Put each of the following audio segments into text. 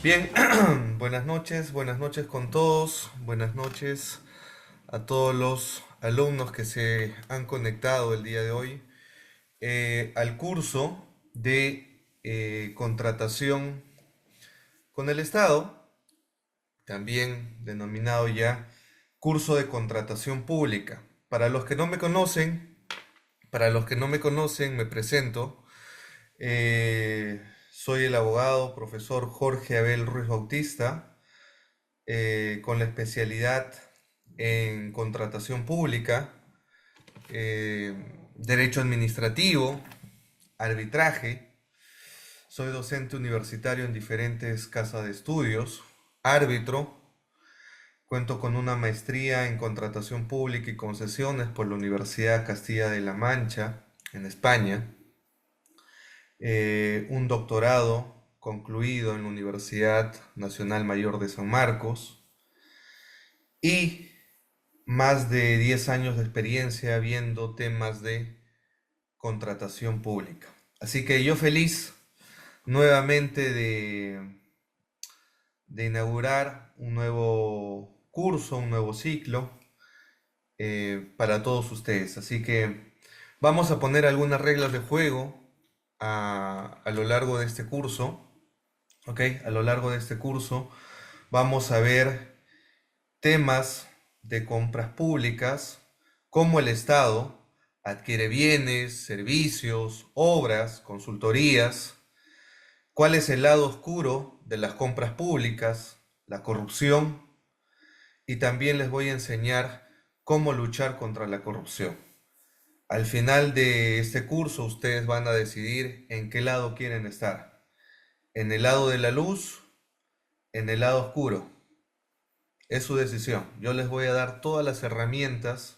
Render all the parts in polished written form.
Bien, buenas noches con todos, buenas noches a todos los alumnos que se han conectado el día de hoy al curso de contratación con el Estado, también denominado ya curso de contratación pública. Para los que no me conocen, me presento. Soy el abogado profesor Jorge Abel Ruiz Bautista, con la especialidad en contratación pública, eh, derecho administrativo, arbitraje. Soy docente universitario en diferentes casas de estudios, árbitro. Cuento con una maestría en contratación pública y concesiones por la Universidad Castilla de La Mancha, en España. Un doctorado concluido en la Universidad Nacional Mayor de San Marcos y más de 10 años de experiencia viendo temas de contratación pública. Así que yo feliz nuevamente de inaugurar un nuevo curso, un nuevo ciclo para todos ustedes. Así que vamos a poner algunas reglas de juego a lo largo de este curso. ¿Ok? A lo largo de este curso vamos a ver temas de compras públicas, cómo el Estado adquiere bienes, servicios, obras, consultorías, cuál es el lado oscuro de las compras públicas, la corrupción, y también les voy a enseñar cómo luchar contra la corrupción. Al final de este curso ustedes van a decidir en qué lado quieren estar, en el lado de la luz, en el lado oscuro. Es su decisión. Yo les voy a dar todas las herramientas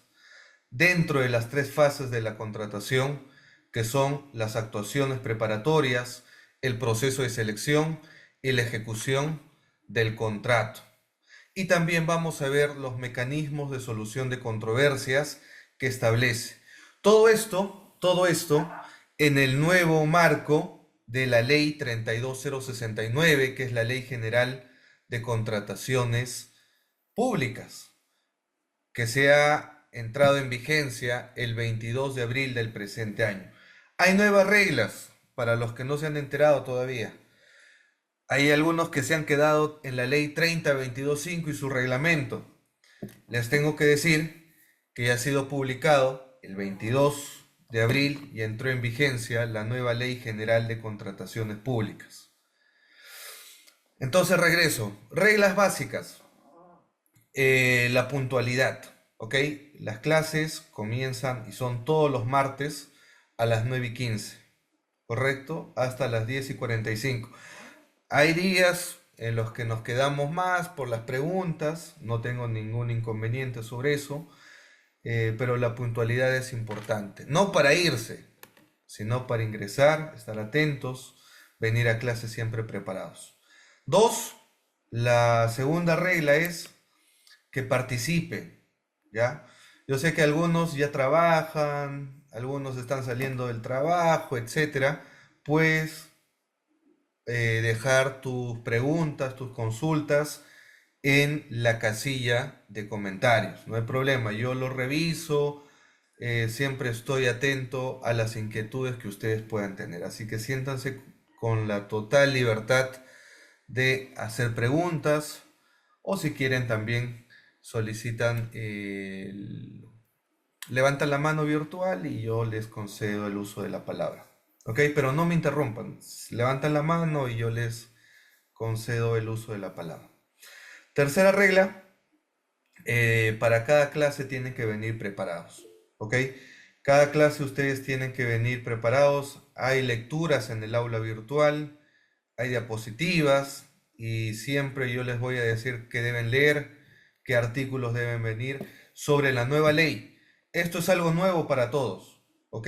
dentro de las tres fases de la contratación, que son las actuaciones preparatorias, el proceso de selección y la ejecución del contrato. Y también vamos a ver los mecanismos de solución de controversias que establece. Todo esto en el nuevo marco de la Ley 32069, que es la Ley General de Contrataciones Públicas, que se ha entrado en vigencia el 22 de abril del presente año. Hay nuevas reglas para los que no se han enterado todavía. Hay algunos que se han quedado en la ley 30.22.5 y su reglamento. Les tengo que decir que ya ha sido publicado el 22 de abril y entró en vigencia la nueva Ley General de Contrataciones Públicas. Entonces regreso. Reglas básicas. La puntualidad, ¿ok? Las clases comienzan y son todos los martes a las 9:15, ¿correcto? Hasta las 10:45. Hay días en los que nos quedamos más por las preguntas, no tengo ningún inconveniente sobre eso, pero la puntualidad es importante. No para irse, sino para ingresar, estar atentos, venir a clase siempre preparados. Dos, la segunda regla es que participe, ¿ya? Yo sé que algunos ya trabajan, algunos están saliendo del trabajo, etcétera. Pues dejar tus preguntas, tus consultas en la casilla de comentarios. No hay problema, yo lo reviso, siempre estoy atento a las inquietudes que ustedes puedan tener. Así que siéntanse con la total libertad de hacer preguntas o si quieren también solicitan, levantan la mano virtual y yo les concedo el uso de la palabra. ¿Ok? Pero no me interrumpan. Levantan la mano y yo les concedo el uso de la palabra. Tercera regla, para cada clase tienen que venir preparados. ¿Ok? Cada clase ustedes tienen que venir preparados. Hay lecturas en el aula virtual, hay diapositivas y siempre yo les voy a decir qué deben leer, qué artículos deben venir sobre la nueva ley. Esto es algo nuevo para todos, ¿ok?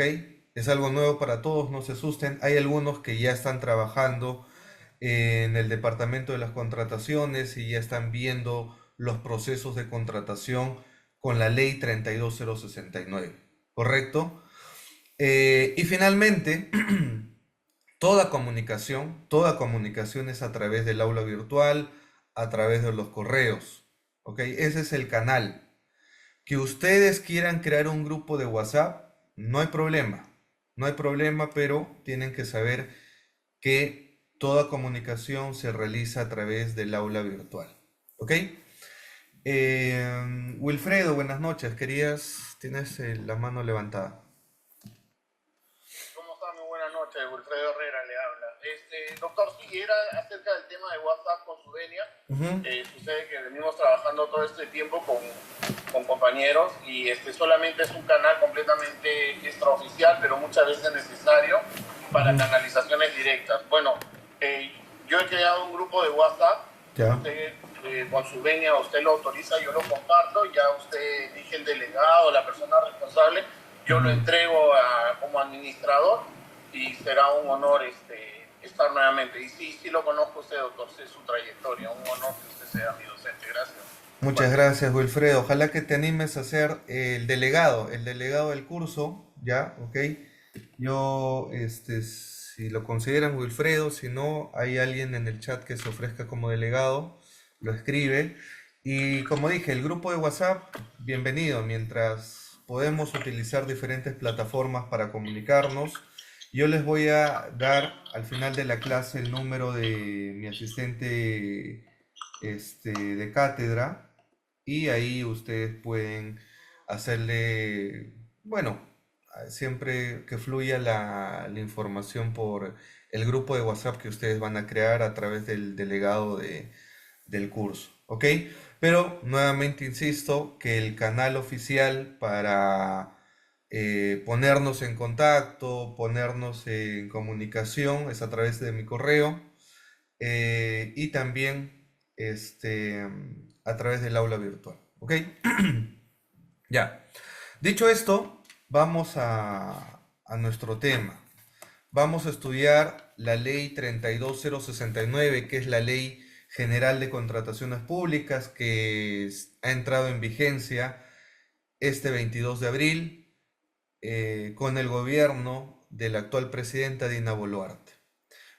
Es algo nuevo para todos, no se asusten. Hay algunos que ya están trabajando en el departamento de las contrataciones y ya están viendo los procesos de contratación con la ley 32069, ¿correcto? Y finalmente, toda comunicación es a través del aula virtual, a través de los correos, ¿ok? Ese es el canal. Que ustedes quieran crear un grupo de WhatsApp, no hay problema, no hay problema, pero tienen que saber que toda comunicación se realiza a través del aula virtual, ¿ok? Wilfredo, buenas noches, tienes la mano levantada. ¿Cómo está? Muy buenas noches, Wilfredo Herrera le habla. Doctor, sí, era acerca del tema de WhatsApp con su venia. Ujú. Sucede que venimos trabajando todo este tiempo con compañeros y solamente es un canal completamente extraoficial, pero muchas veces necesario para Ujú. canalizaciones directas. Bueno, yo he creado un grupo de WhatsApp. Ya. Usted, con su venia, usted lo autoriza, yo lo comparto, ya usted elige el delegado, la persona responsable, yo lo Ujú. entrego como administrador y será un honor estar nuevamente. Y sí, sí lo conozco usted, doctor, sé su trayectoria, un honor que usted sea mi docente. Gracias. Muchas Bueno, gracias, Wilfredo. Ojalá que te animes a ser el delegado del curso, ¿ya? ¿Ok? Yo, si lo consideran Wilfredo, si no, hay alguien en el chat que se ofrezca como delegado, lo escribe. Y como dije, el grupo de WhatsApp, bienvenido, mientras podemos utilizar diferentes plataformas para comunicarnos. Yo les voy a dar al final de la clase el número de mi asistente de cátedra y ahí ustedes pueden hacerle, bueno, siempre que fluya la información por el grupo de WhatsApp que ustedes van a crear a través del delegado del curso, ¿ok? Pero nuevamente insisto que el canal oficial para ponernos en contacto, ponernos en comunicación es a través de mi correo y también a través del aula virtual, ¿ok? Ya. Dicho esto, vamos a nuestro tema. Vamos a estudiar la ley 32069, que es la ley general de contrataciones públicas que ha entrado en vigencia este 22 de abril con el gobierno de la actual presidenta Dina Boluarte.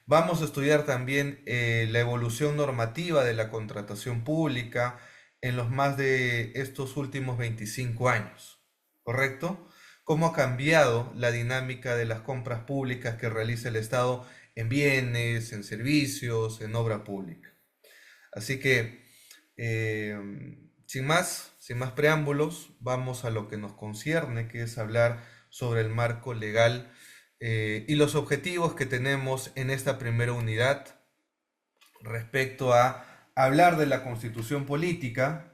Vamos a estudiar también la evolución normativa de la contratación pública en los más de estos últimos 25 años, ¿correcto? Cómo ha cambiado la dinámica de las compras públicas que realiza el Estado en bienes, en servicios, en obra pública. Así que, eh, sin más preámbulos, vamos a lo que nos concierne, que es hablar sobre el marco legal y los objetivos que tenemos en esta primera unidad respecto a hablar de la constitución política,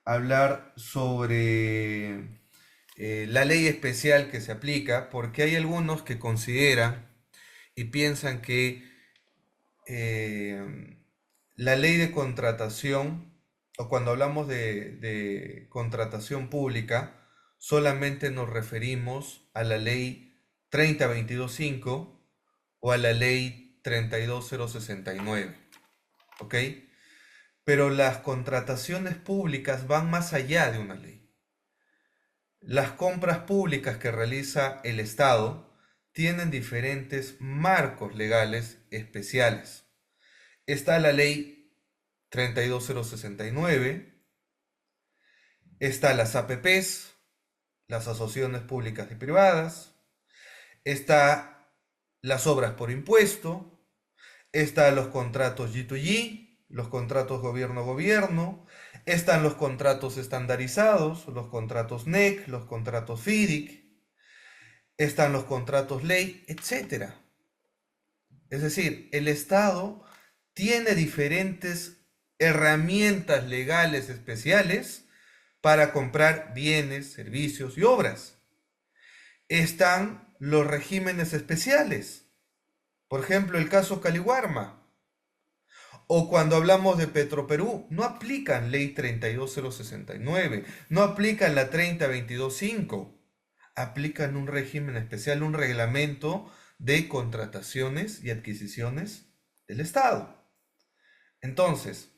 hablar sobre la ley especial que se aplica, porque hay algunos que consideran y piensan que eh, la ley de contratación, o cuando hablamos de contratación pública, solamente nos referimos a la ley 30225 o a la ley 32069, ¿ok? Pero las contrataciones públicas van más allá de una ley. Las compras públicas que realiza el Estado tienen diferentes marcos legales especiales. Está la ley 32069, está las APPs, las asociaciones públicas y privadas, está las obras por impuesto, están los contratos G2G, los contratos gobierno-gobierno, están los contratos estandarizados, los contratos NEC, los contratos FIDIC, están los contratos ley, etcétera. Es decir, el Estado tiene diferentes herramientas legales especiales para comprar bienes, servicios y obras. Están los regímenes especiales. Por ejemplo, el caso Caliwarma. O cuando hablamos de Petroperú, no aplican ley 32069, no aplican la 30225, aplican un régimen especial, un reglamento de contrataciones y adquisiciones del Estado. Entonces,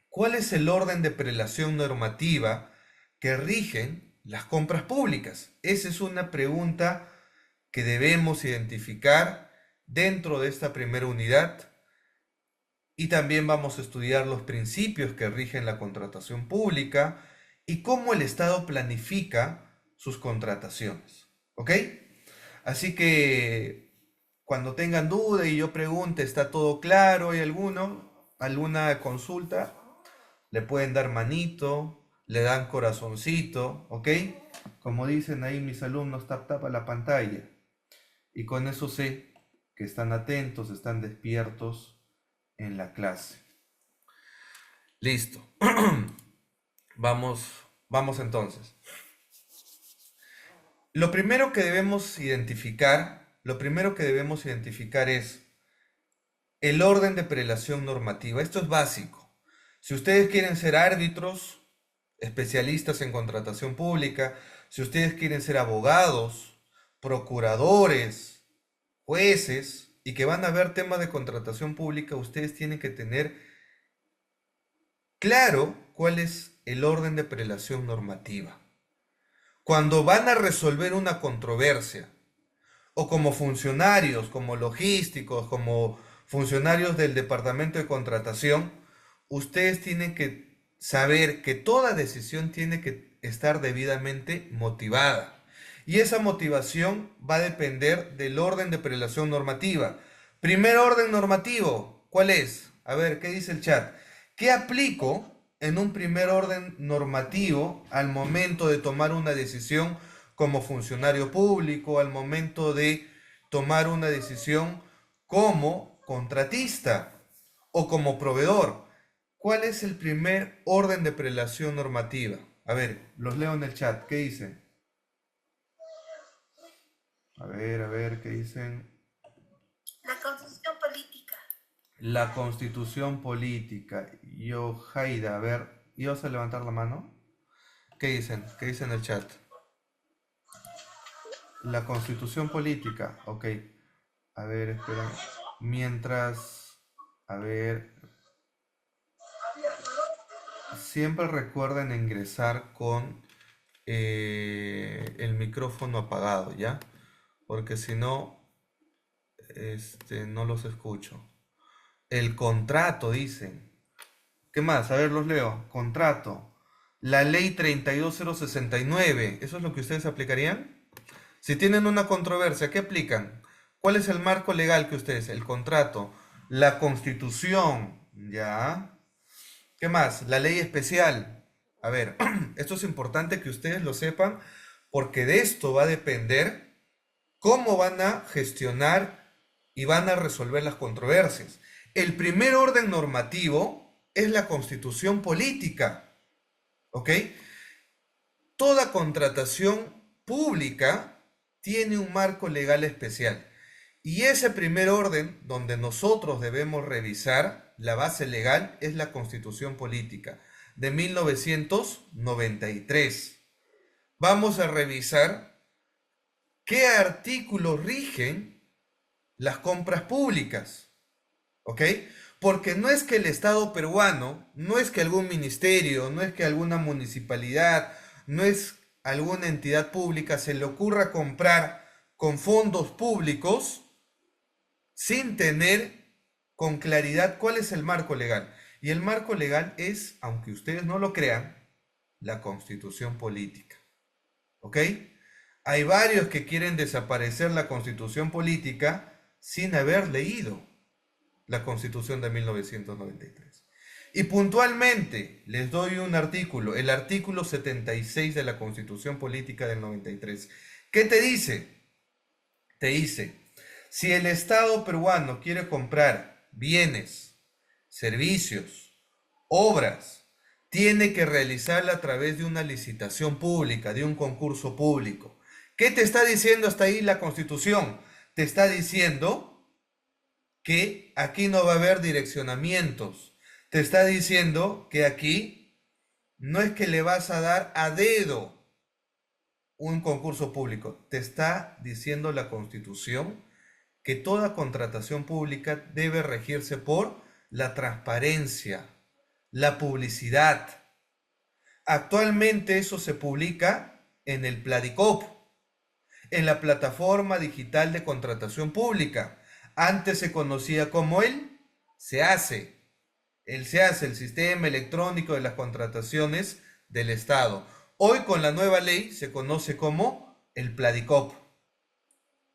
¿cuál es el orden de prelación normativa que rigen las compras públicas? Esa es una pregunta que debemos identificar dentro de esta primera unidad, y también vamos a estudiar los principios que rigen la contratación pública y cómo el Estado planifica sus contrataciones. ¿Ok? Así que cuando tengan duda y yo pregunte, ¿está todo claro? ¿Hay alguna consulta? Le pueden dar manito, le dan corazoncito, ¿ok? Como dicen ahí mis alumnos, tapa la pantalla. Y con eso sé que están atentos, están despiertos en la clase. Listo. Vamos entonces. Lo primero que debemos identificar es el orden de prelación normativa. Esto es básico. Si ustedes quieren ser árbitros, especialistas en contratación pública, si ustedes quieren ser abogados, procuradores, jueces, y que van a ver temas de contratación pública, ustedes tienen que tener claro cuál es el orden de prelación normativa. Cuando van a resolver una controversia, o como funcionarios, como logísticos, como funcionarios del departamento de contratación, ustedes tienen que saber que toda decisión tiene que estar debidamente motivada. Y esa motivación va a depender del orden de prelación normativa. Primer orden normativo, ¿cuál es? A ver, ¿qué dice el chat? ¿Qué aplico en un primer orden normativo al momento de tomar una decisión como funcionario público, al momento de tomar una decisión como contratista o como proveedor? ¿Cuál es el primer orden de prelación normativa? A ver, los leo en el chat. ¿Qué dicen? A ver, ¿qué dicen? La constitución política. La constitución política. Yo, Jaida, a ver, ¿ibas a levantar la mano? ¿Qué dicen? ¿Qué dicen en el chat? La constitución política, ok. A ver, espera. Mientras, a ver, siempre recuerden ingresar con el micrófono apagado, ¿ya? Porque si no, no los escucho. El contrato, dicen. ¿Qué más? A ver, los leo. Contrato. La ley 32069. ¿Eso es lo que ustedes aplicarían? Si tienen una controversia, ¿qué aplican? ¿Cuál es el marco legal que ustedes? El contrato. La constitución. ¿Ya? ¿Qué más? La ley especial. A ver, esto es importante que ustedes lo sepan porque de esto va a depender cómo van a gestionar y van a resolver las controversias. El primer orden normativo es la constitución política, ¿ok? Toda contratación pública tiene un marco legal especial. Y ese primer orden donde nosotros debemos revisar la base legal es la Constitución Política de 1993. Vamos a revisar qué artículos rigen las compras públicas, ¿ok? Porque no es que el Estado peruano, no es que algún ministerio, no es que alguna municipalidad, no es alguna entidad pública se le ocurra comprar con fondos públicos sin tener con claridad cuál es el marco legal. Y el marco legal es, aunque ustedes no lo crean, la Constitución Política. ¿Ok? Hay varios que quieren desaparecer la Constitución Política sin haber leído la Constitución de 1993. Y puntualmente les doy un artículo, el artículo 76 de la Constitución Política del 93. ¿Qué te dice? Te dice, si el Estado peruano quiere comprar bienes, servicios, obras, tiene que realizarla a través de una licitación pública, de un concurso público. ¿Qué te está diciendo hasta ahí la Constitución? Te está diciendo que aquí no va a haber direccionamientos. Te está diciendo que aquí no es que le vas a dar a dedo un concurso público. Te está diciendo la Constitución que toda contratación pública debe regirse por la transparencia, la publicidad. Actualmente eso se publica en el Pladicop. en la plataforma digital de contratación pública. Antes se conocía como el SEACE. El SEACE, el Sistema Electrónico de las Contrataciones del Estado. Hoy con la nueva ley se conoce como el PLADICOP.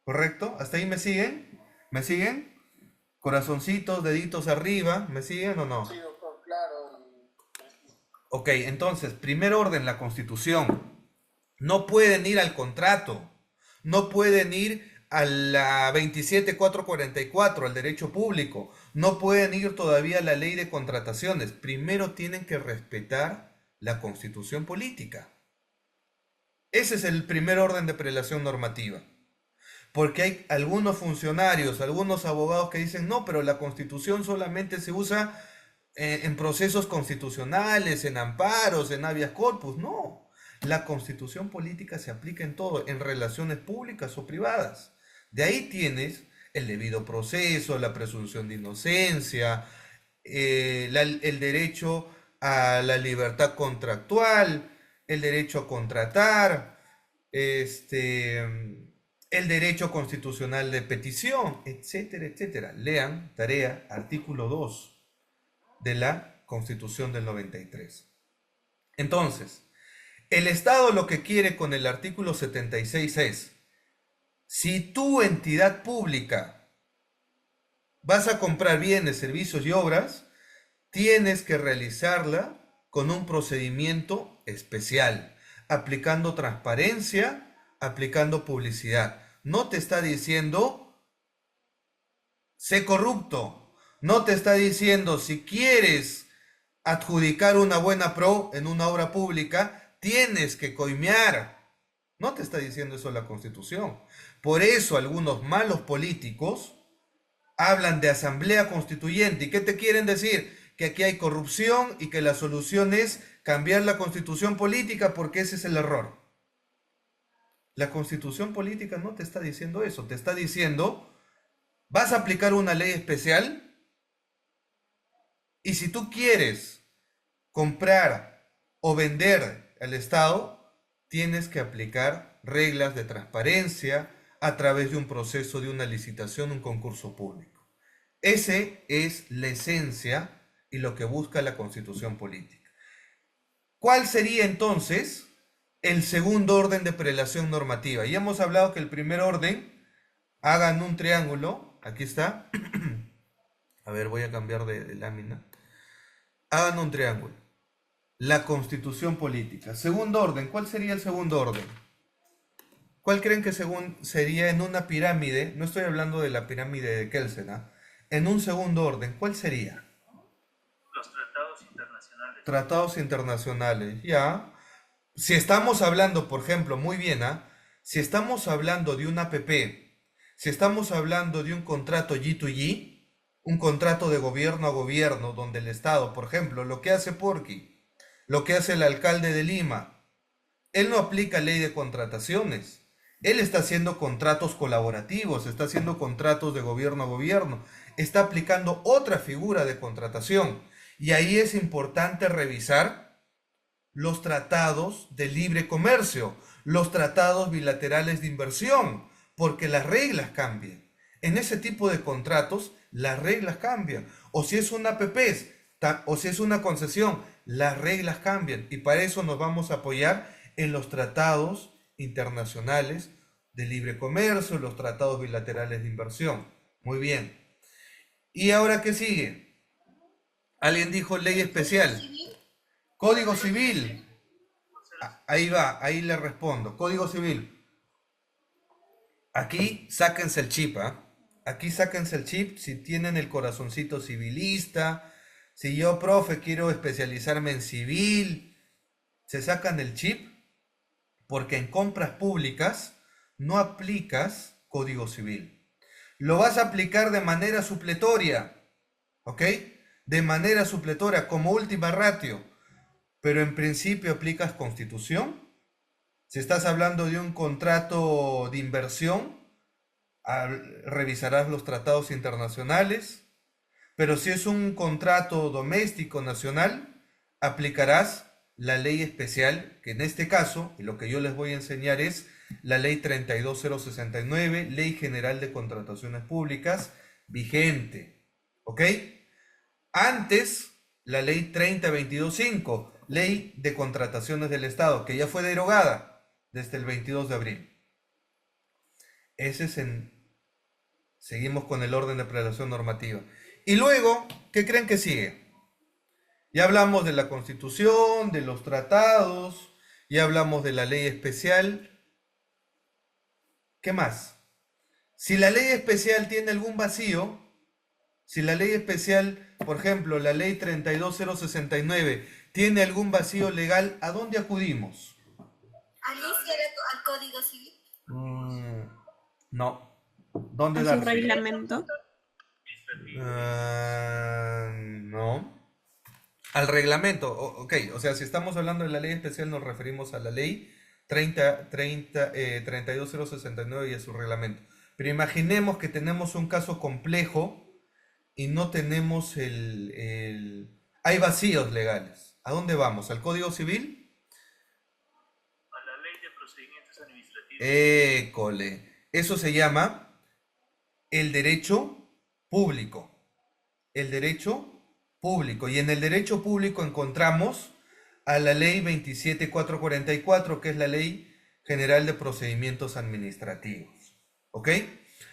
¿Correcto? ¿Hasta ahí me siguen? ¿Me siguen? Corazoncitos, deditos arriba, ¿me siguen o no? Sí, doctor, claro. Ok, entonces, primer orden, la Constitución. No pueden ir al contrato, no pueden ir a la 27444, al derecho público, no pueden ir todavía a la ley de contrataciones. Primero tienen que respetar la Constitución política. Ese es el primer orden de prelación normativa. Porque hay algunos funcionarios, algunos abogados que dicen, no, pero la Constitución solamente se usa en procesos constitucionales, en amparos, en habeas corpus. No, la Constitución política se aplica en todo, en relaciones públicas o privadas. De ahí tienes el debido proceso, la presunción de inocencia, el derecho a la libertad contractual, el derecho a contratar, el derecho constitucional de petición, etcétera, etcétera. Lean, tarea, artículo 2 de la Constitución del 93. Entonces, el Estado lo que quiere con el artículo 76 es, si tu entidad pública vas a comprar bienes, servicios y obras, tienes que realizarla con un procedimiento especial, aplicando transparencia, aplicando publicidad. No te está diciendo, sé corrupto. No te está diciendo, si quieres adjudicar una buena pro en una obra pública, tienes que coimear. No te está diciendo eso la Constitución. Por eso algunos malos políticos hablan de asamblea constituyente. ¿Y qué te quieren decir? Que aquí hay corrupción y que la solución es cambiar la Constitución política, porque ese es el error. La Constitución política no te está diciendo eso. Te está diciendo, vas a aplicar una ley especial y si tú quieres comprar o vender al Estado, tienes que aplicar reglas de transparencia a través de un proceso de una licitación, un concurso público. Ese es la esencia y lo que busca la Constitución política. ¿Cuál sería entonces el segundo orden de prelación normativa? Ya hemos hablado que el primer orden, hagan un triángulo, aquí está. A ver, voy a cambiar de lámina. Hagan un triángulo. La Constitución política. Segundo orden, ¿cuál sería el segundo orden? ¿Cuál creen que sería en una pirámide? No estoy hablando de la pirámide de Kelsen, ¿eh? En un segundo orden, ¿cuál sería? Los tratados internacionales. Tratados internacionales, ya. Si estamos hablando, por ejemplo, muy bien, ¿ah? Si estamos hablando de una APP, si estamos hablando de un contrato G2G, un contrato de gobierno a gobierno, donde el Estado, por ejemplo, lo que hace Porqui, lo que hace el alcalde de Lima, él no aplica ley de contrataciones. Él está haciendo contratos colaborativos, está haciendo contratos de gobierno a gobierno, está aplicando otra figura de contratación. Y ahí es importante revisar los tratados de libre comercio, los tratados bilaterales de inversión, porque las reglas cambian. En ese tipo de contratos, las reglas cambian. O si es una APP, o si es una concesión, las reglas cambian. Y para eso nos vamos a apoyar en los tratados internacionales de libre comercio, los tratados bilaterales de inversión. Muy bien. ¿Y ahora qué sigue? Alguien dijo ley especial. Código civil. Ahí va, ahí le respondo. Código civil. Aquí sáquense el chip, ¿ah? Aquí sáquense el chip si tienen el corazoncito civilista. Si yo, profe, quiero especializarme en civil, se sacan el chip porque en compras públicas no aplicas código civil. Lo vas a aplicar de manera supletoria, ¿ok? De manera supletoria, como última ratio. Pero en principio aplicas Constitución. Si estás hablando de un contrato de inversión, revisarás los tratados internacionales. Pero si es un contrato doméstico nacional, aplicarás la ley especial, que en este caso, y lo que yo les voy a enseñar es la ley 32069, Ley General de Contrataciones Públicas, vigente, ¿ok? Antes, la ley 30225, Ley de Contrataciones del Estado, que ya fue derogada desde el 22 de abril. Ese es Seguimos con el orden de prelación normativa. Y luego, ¿qué creen que sigue? Ya hablamos de la Constitución, de los tratados, ya hablamos de la ley especial. ¿Qué más? Si la ley especial tiene algún vacío, si la ley especial, por ejemplo, la ley 32069, tiene algún vacío legal, ¿a dónde acudimos? Alicia, al Código Civil. No. ¿Dónde A su darse? reglamento. No. Al reglamento, ok, o sea, si estamos hablando de la ley especial nos referimos a la ley 32069 y a su reglamento. Pero imaginemos que tenemos un caso complejo y no tenemos hay vacíos legales. ¿A dónde vamos? ¿Al Código Civil? A la ley de procedimientos administrativos. École. Eso se llama el derecho público. El derecho público. Y en el derecho público encontramos a la ley 27444, que es la Ley General de Procedimientos Administrativos. ¿Ok?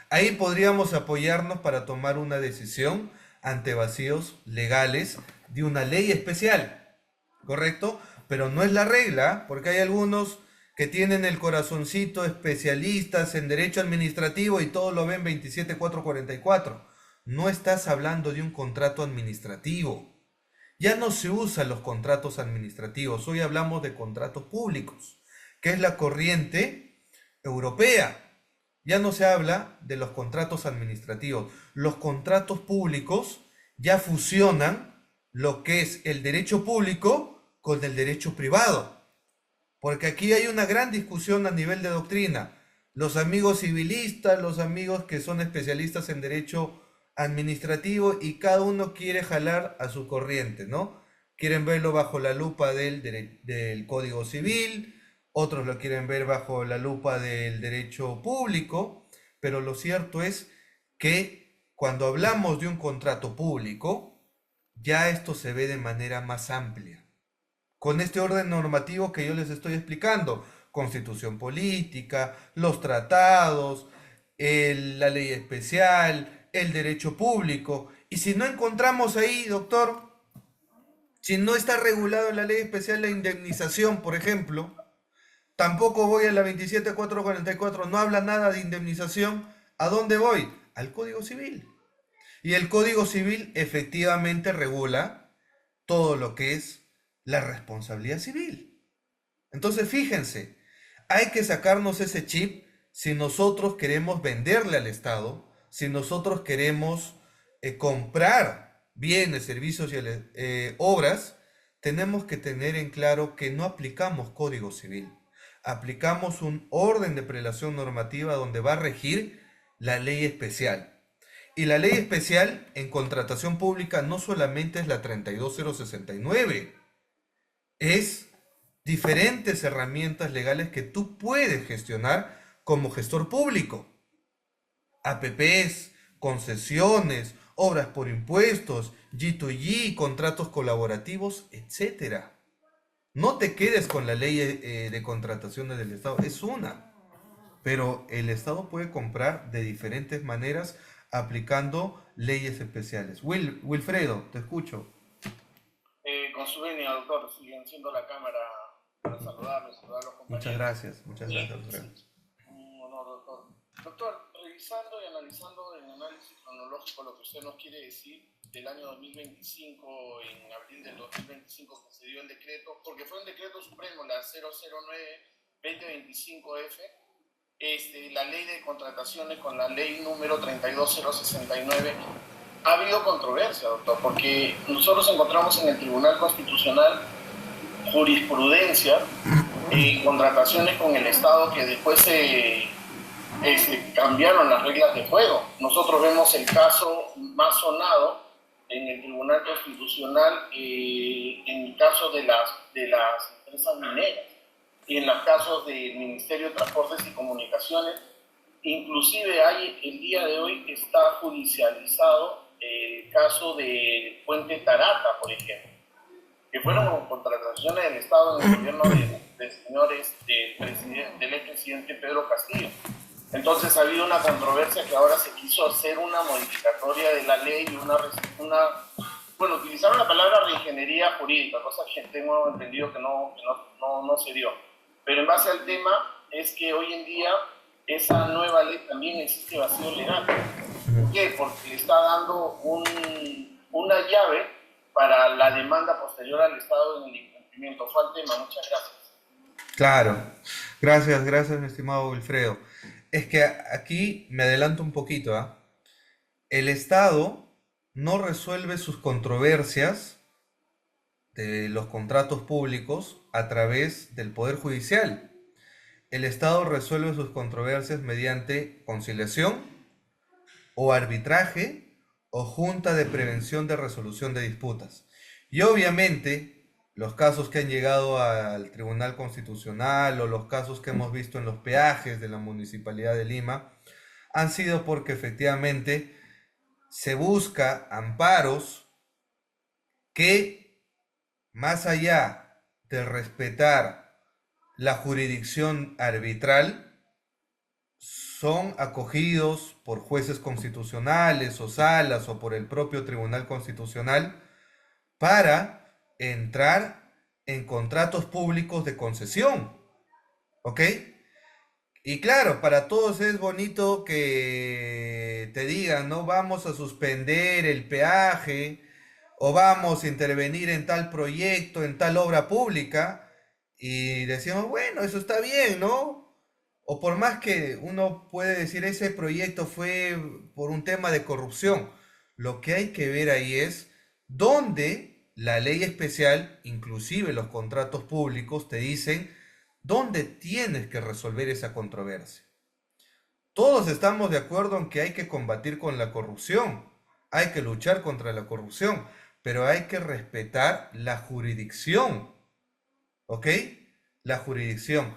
Ahí podríamos apoyarnos para tomar una decisión ante vacíos legales de una ley especial. ¿Correcto? Pero no es la regla, porque hay algunos que tienen el corazoncito especialistas en derecho administrativo y todo lo ven 27444. No estás hablando de un contrato administrativo. Ya no se usan los contratos administrativos. Hoy hablamos de contratos públicos, que es la corriente europea. Ya no se habla de los contratos administrativos. Los contratos públicos ya fusionan lo que es el derecho público con el derecho privado. Porque aquí hay una gran discusión a nivel de doctrina. Los amigos civilistas, los amigos que son especialistas en derecho administrativo, y cada uno quiere jalar a su corriente, ¿no? Quieren verlo bajo la lupa del Código Civil, otros lo quieren ver bajo la lupa del derecho público, pero lo cierto es que cuando hablamos de un contrato público, ya esto se ve de manera más amplia. Con este orden normativo que yo les estoy explicando, Constitución política, los tratados, la ley especial, el derecho público. Y si no encontramos ahí, doctor, si no está regulado en la ley especial la indemnización, por ejemplo, tampoco voy a la 27444, no habla nada de indemnización, ¿a dónde voy? Al Código Civil. Y el Código Civil efectivamente regula todo lo que es la responsabilidad civil. Entonces, fíjense, hay que sacarnos ese chip si nosotros queremos venderle al Estado, si nosotros queremos comprar bienes, servicios y obras, tenemos que tener en claro que no aplicamos Código Civil. Aplicamos un orden de prelación normativa donde va a regir la ley especial. Y la ley especial en contratación pública no solamente es la 32069, es diferentes herramientas legales que tú puedes gestionar como gestor público. APPs, concesiones, obras por impuestos, G2G, contratos colaborativos, etc. No te quedes con la ley de contrataciones del Estado, es una. Pero el Estado puede comprar de diferentes maneras aplicando leyes especiales. Wilfredo, te escucho. Con su venia, doctor, sigue enciendo la cámara para saludar a los compañeros. Muchas gracias, doctor. Un honor, doctor. Doctor, revisando y analizando en análisis cronológico lo que usted nos quiere decir del año 2025, en abril del 2025 que se dio el decreto, porque fue un decreto supremo, la 009-2025F, la ley de contrataciones con la ley número 32069. Ha habido controversia, doctor, porque nosotros encontramos en el Tribunal Constitucional jurisprudencia y contrataciones con el Estado que después se cambiaron las reglas de juego. Nosotros vemos el caso más sonado en el Tribunal Constitucional en el caso de las empresas mineras y en los casos del Ministerio de Transportes y Comunicaciones. Inclusive hay el día de hoy que está judicializado el caso de Puente Tarata, por ejemplo, que fueron contrataciones del Estado en el gobierno del expresidente Pedro Castillo. Entonces ha habido una controversia que ahora se quiso hacer una modificatoria de la ley y bueno, utilizaron la palabra reingeniería jurídica, cosa que tengo entendido que no se dio. Pero en base al tema es que hoy en día esa nueva ley también existe vacío legal. ¿Por qué? Porque le está dando una llave para la demanda posterior al Estado en el incumplimiento. Fue el tema. Muchas gracias. Claro, gracias, mi estimado Wilfredo. Es que aquí me adelanto un poquito, ¿ah? El Estado no resuelve sus controversias de los contratos públicos a través del Poder Judicial. El Estado resuelve sus controversias mediante conciliación o arbitraje o junta de prevención de resolución de disputas. Y obviamente los casos que han llegado al Tribunal Constitucional o los casos que hemos visto en los peajes de la Municipalidad de Lima han sido porque efectivamente se busca amparos que, más allá de respetar la jurisdicción arbitral, son acogidos por jueces constitucionales o salas o por el propio Tribunal Constitucional para entrar en contratos públicos de concesión, ¿ok? Y claro, para todos es bonito que te digan, no vamos a suspender el peaje o vamos a intervenir en tal proyecto, en tal obra pública, y decimos, bueno, eso está bien, ¿no? O por más que uno puede decir ese proyecto fue por un tema de corrupción, lo que hay que ver ahí es dónde la ley especial, inclusive los contratos públicos, te dicen dónde tienes que resolver esa controversia. Todos estamos de acuerdo en que hay que combatir con la corrupción, hay que luchar contra la corrupción, pero hay que respetar la jurisdicción, ¿ok? La jurisdicción.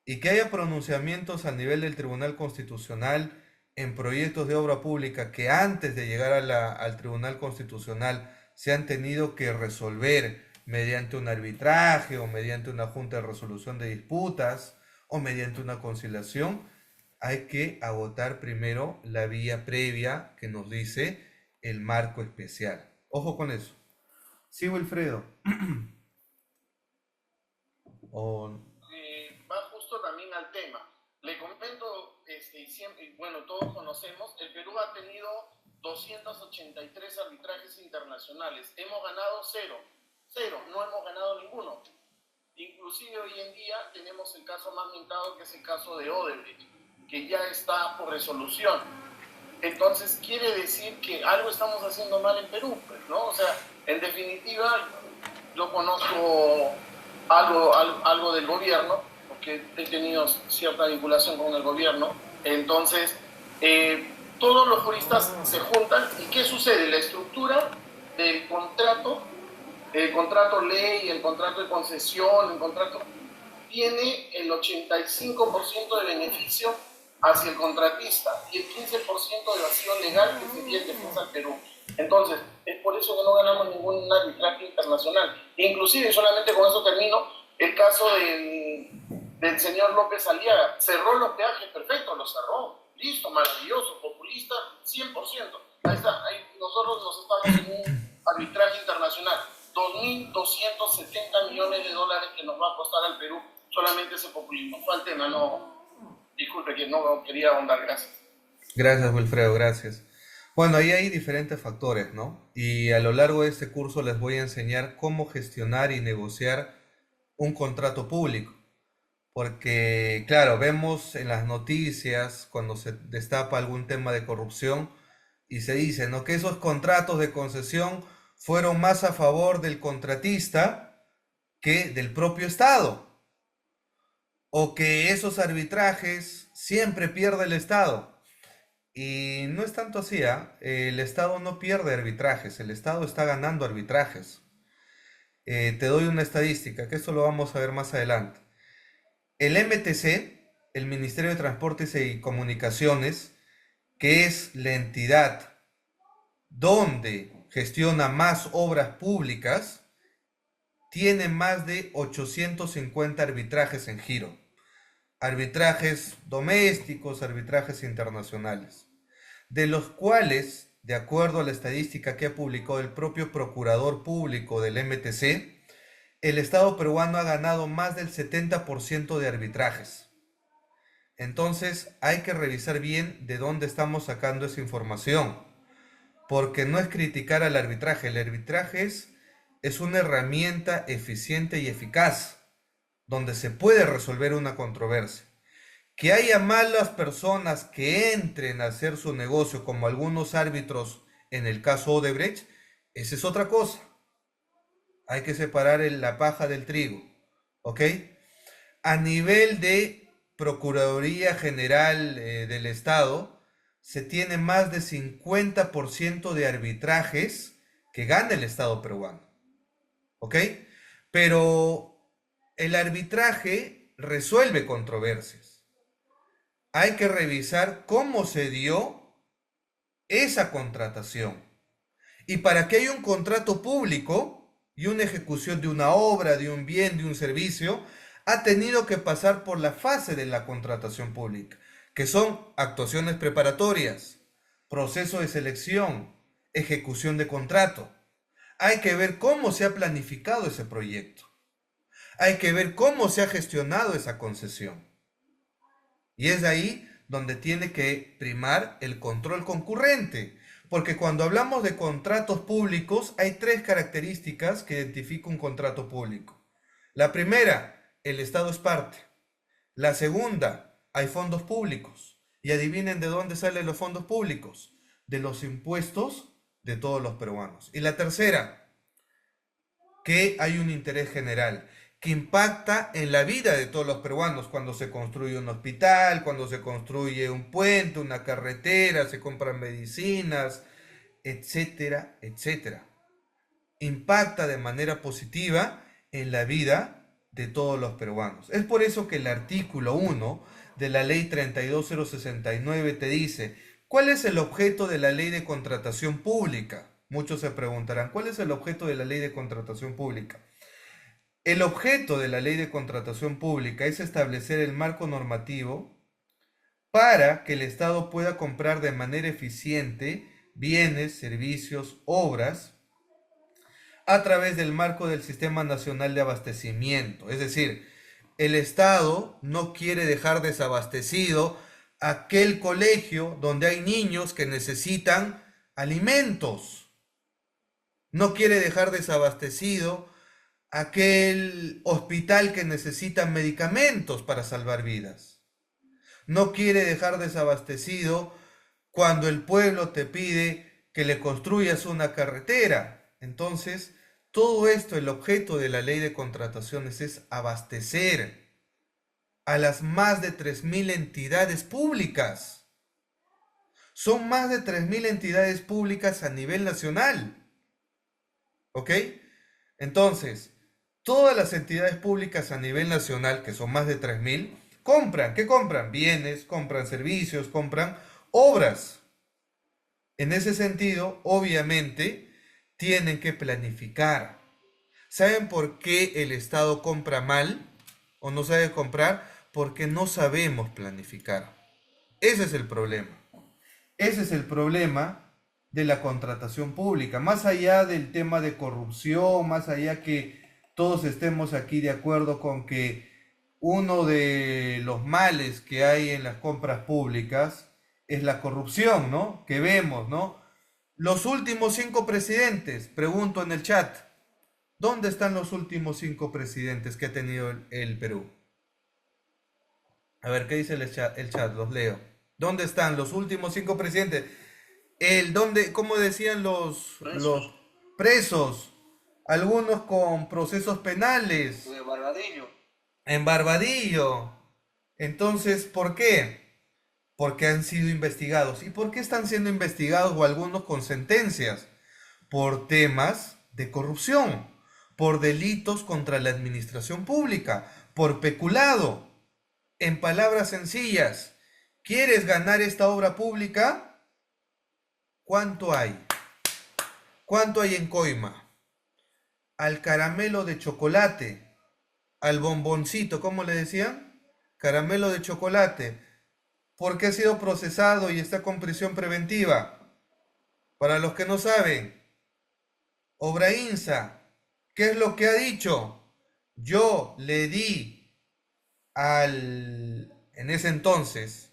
Y que haya pronunciamientos a nivel del Tribunal Constitucional en proyectos de obra pública que antes de llegar al Tribunal Constitucional se han tenido que resolver mediante un arbitraje o mediante una junta de resolución de disputas o mediante una conciliación, hay que agotar primero la vía previa que nos dice el marco especial. Ojo con eso. Sí, Wilfredo. Va justo también al tema. Le comento, bueno, todos conocemos, el Perú ha tenido 283 arbitrajes internacionales. Hemos ganado cero, no hemos ganado ninguno. Inclusive hoy en día tenemos el caso más mentado, que es el caso de Odebrecht, que ya está por resolución. Entonces quiere decir que algo estamos haciendo mal en Perú, pues, ¿no? O sea, en definitiva, yo conozco algo del gobierno, porque he tenido cierta vinculación con el gobierno. Entonces, todos los juristas se juntan y ¿qué sucede? La estructura del contrato, el contrato ley, el contrato de concesión, el contrato, tiene el 85% de beneficio hacia el contratista y el 15% de vacío legal que sería el defensa al Perú. Entonces, es por eso que no ganamos ningún arbitraje internacional. Inclusive, solamente con eso termino, el caso del señor López Aliaga. Cerró los peajes, perfecto, los cerró. Listo, maravilloso, populista, 100%. Ahí está, nosotros nos estamos en un arbitraje internacional. 2.270 millones de dólares que nos va a costar al Perú solamente ese populismo. Fue el tema, disculpe que no quería ahondar, gracias. Gracias, Wilfredo, gracias. Bueno, ahí hay diferentes factores, ¿no? Y a lo largo de este curso les voy a enseñar cómo gestionar y negociar un contrato público. Porque, claro, vemos en las noticias cuando se destapa algún tema de corrupción y se dice, ¿no?, que esos contratos de concesión fueron más a favor del contratista que del propio Estado. O que esos arbitrajes siempre pierde el Estado. Y no es tanto así, ¿ah? El Estado no pierde arbitrajes, el Estado está ganando arbitrajes. Te doy una estadística, que esto lo vamos a ver más adelante. El MTC, el Ministerio de Transportes y Comunicaciones, que es la entidad donde gestiona más obras públicas, tiene más de 850 arbitrajes en giro. Arbitrajes domésticos, arbitrajes internacionales, de los cuales, de acuerdo a la estadística que ha publicado el propio Procurador Público del MTC, el Estado peruano ha ganado más del 70% de arbitrajes. Entonces hay que revisar bien de dónde estamos sacando esa información, porque no es criticar al arbitraje, el arbitraje es una herramienta eficiente y eficaz, donde se puede resolver una controversia. Que haya malas personas que entren a hacer su negocio, como algunos árbitros en el caso Odebrecht, esa es otra cosa. Hay que separar la paja del trigo, ¿ok? A nivel de Procuraduría General del Estado, se tiene más de 50% de arbitrajes que gana el Estado peruano, ¿ok? Pero el arbitraje resuelve controversias. Hay que revisar cómo se dio esa contratación. Y para que haya un contrato público y una ejecución de una obra, de un bien, de un servicio, ha tenido que pasar por la fase de la contratación pública, que son actuaciones preparatorias, proceso de selección, ejecución de contrato. Hay que ver cómo se ha planificado ese proyecto. Hay que ver cómo se ha gestionado esa concesión. Y es ahí donde tiene que primar el control concurrente. Porque cuando hablamos de contratos públicos, hay tres características que identifican un contrato público. La primera, el Estado es parte. La segunda, hay fondos públicos. Y adivinen de dónde salen los fondos públicos. De los impuestos de todos los peruanos. Y la tercera, que hay un interés general que impacta en la vida de todos los peruanos, cuando se construye un hospital, cuando se construye un puente, una carretera, se compran medicinas, etcétera, etcétera. Impacta de manera positiva en la vida de todos los peruanos. Es por eso que el artículo 1 de la ley 32069 te dice, ¿cuál es el objeto de la ley de contratación pública? Muchos se preguntarán, ¿cuál es el objeto de la ley de contratación pública? El objeto de la ley de contratación pública es establecer el marco normativo para que el Estado pueda comprar de manera eficiente bienes, servicios, obras a través del marco del Sistema Nacional de Abastecimiento. Es decir, el Estado no quiere dejar desabastecido aquel colegio donde hay niños que necesitan alimentos. No quiere dejar desabastecido aquel hospital que necesita medicamentos para salvar vidas. No quiere dejar desabastecido cuando el pueblo te pide que le construyas una carretera. Entonces, todo esto, el objeto de la ley de contrataciones es abastecer a las más de 3.000 entidades públicas. Son más de 3.000 entidades públicas a nivel nacional. ¿Ok? Entonces, todas las entidades públicas a nivel nacional, que son más de 3.000, compran. ¿Qué compran? Bienes, compran servicios, compran obras. En ese sentido, obviamente, tienen que planificar. ¿Saben por qué el Estado compra mal o no sabe comprar? Porque no sabemos planificar. Ese es el problema. Ese es el problema de la contratación pública. Más allá del tema de corrupción, más allá que todos estemos aquí de acuerdo con que uno de los males que hay en las compras públicas es la corrupción, ¿no? Que vemos, ¿no? Los últimos 5 presidentes, pregunto en el chat, ¿dónde están los últimos 5 presidentes que ha tenido el Perú? A ver, ¿qué dice el chat? Los leo. ¿Dónde están los últimos 5 presidentes? ¿Cómo decían los presos? Algunos con procesos penales. De Barbadillo. En Barbadillo. Entonces, ¿por qué? porque han sido investigados. ¿Y por qué están siendo investigados o algunos con sentencias? Por temas de corrupción, por delitos contra la administración pública, por peculado. En palabras sencillas, ¿quieres ganar esta obra pública? ¿Cuánto hay? ¿Cuánto hay en coima? Al caramelo de chocolate, al bomboncito, ¿cómo le decían? Caramelo de chocolate, porque ha sido procesado y está con prisión preventiva. Para los que no saben, Obrainsa, ¿qué es lo que ha dicho? Yo le di en ese entonces,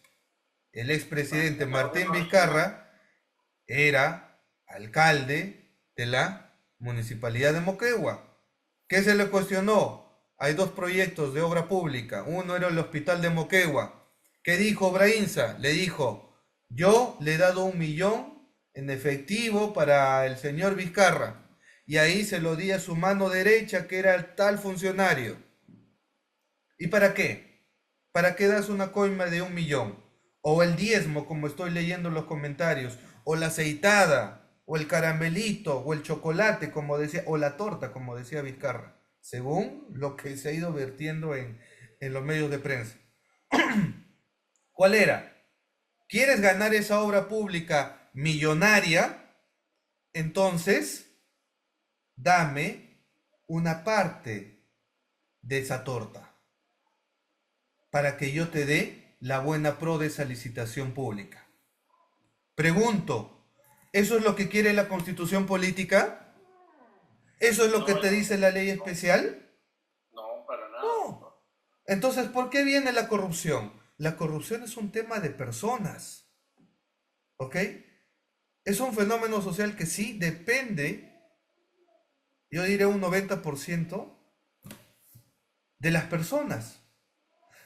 el expresidente Martín Vizcarra era alcalde de la municipalidad de Moquegua. ¿Qué se le cuestionó? Hay dos proyectos de obra pública. Uno era el hospital de Moquegua. ¿Qué dijo Obrainsa? Le dijo, yo le he dado 1.000.000 en efectivo para el señor Vizcarra. Y ahí se lo di a su mano derecha, que era el tal funcionario. ¿Y para qué? ¿Para qué das una coima de 1.000.000? O el diezmo, como estoy leyendo en los comentarios, o la aceitada, o el caramelito, o el chocolate, como decía, o la torta, como decía Vizcarra, según lo que se ha ido vertiendo en los medios de prensa. ¿Cuál era? ¿Quieres ganar esa obra pública millonaria? Entonces, dame una parte de esa torta para que yo te dé la buena pro de esa licitación pública. Pregunto, ¿eso es lo que quiere la Constitución política? ¿Eso es lo que te dice la ley especial? No, para nada. No. Entonces, ¿por qué viene la corrupción? La corrupción es un tema de personas. ¿Ok? Es un fenómeno social que sí depende, yo diré un 90%, de las personas.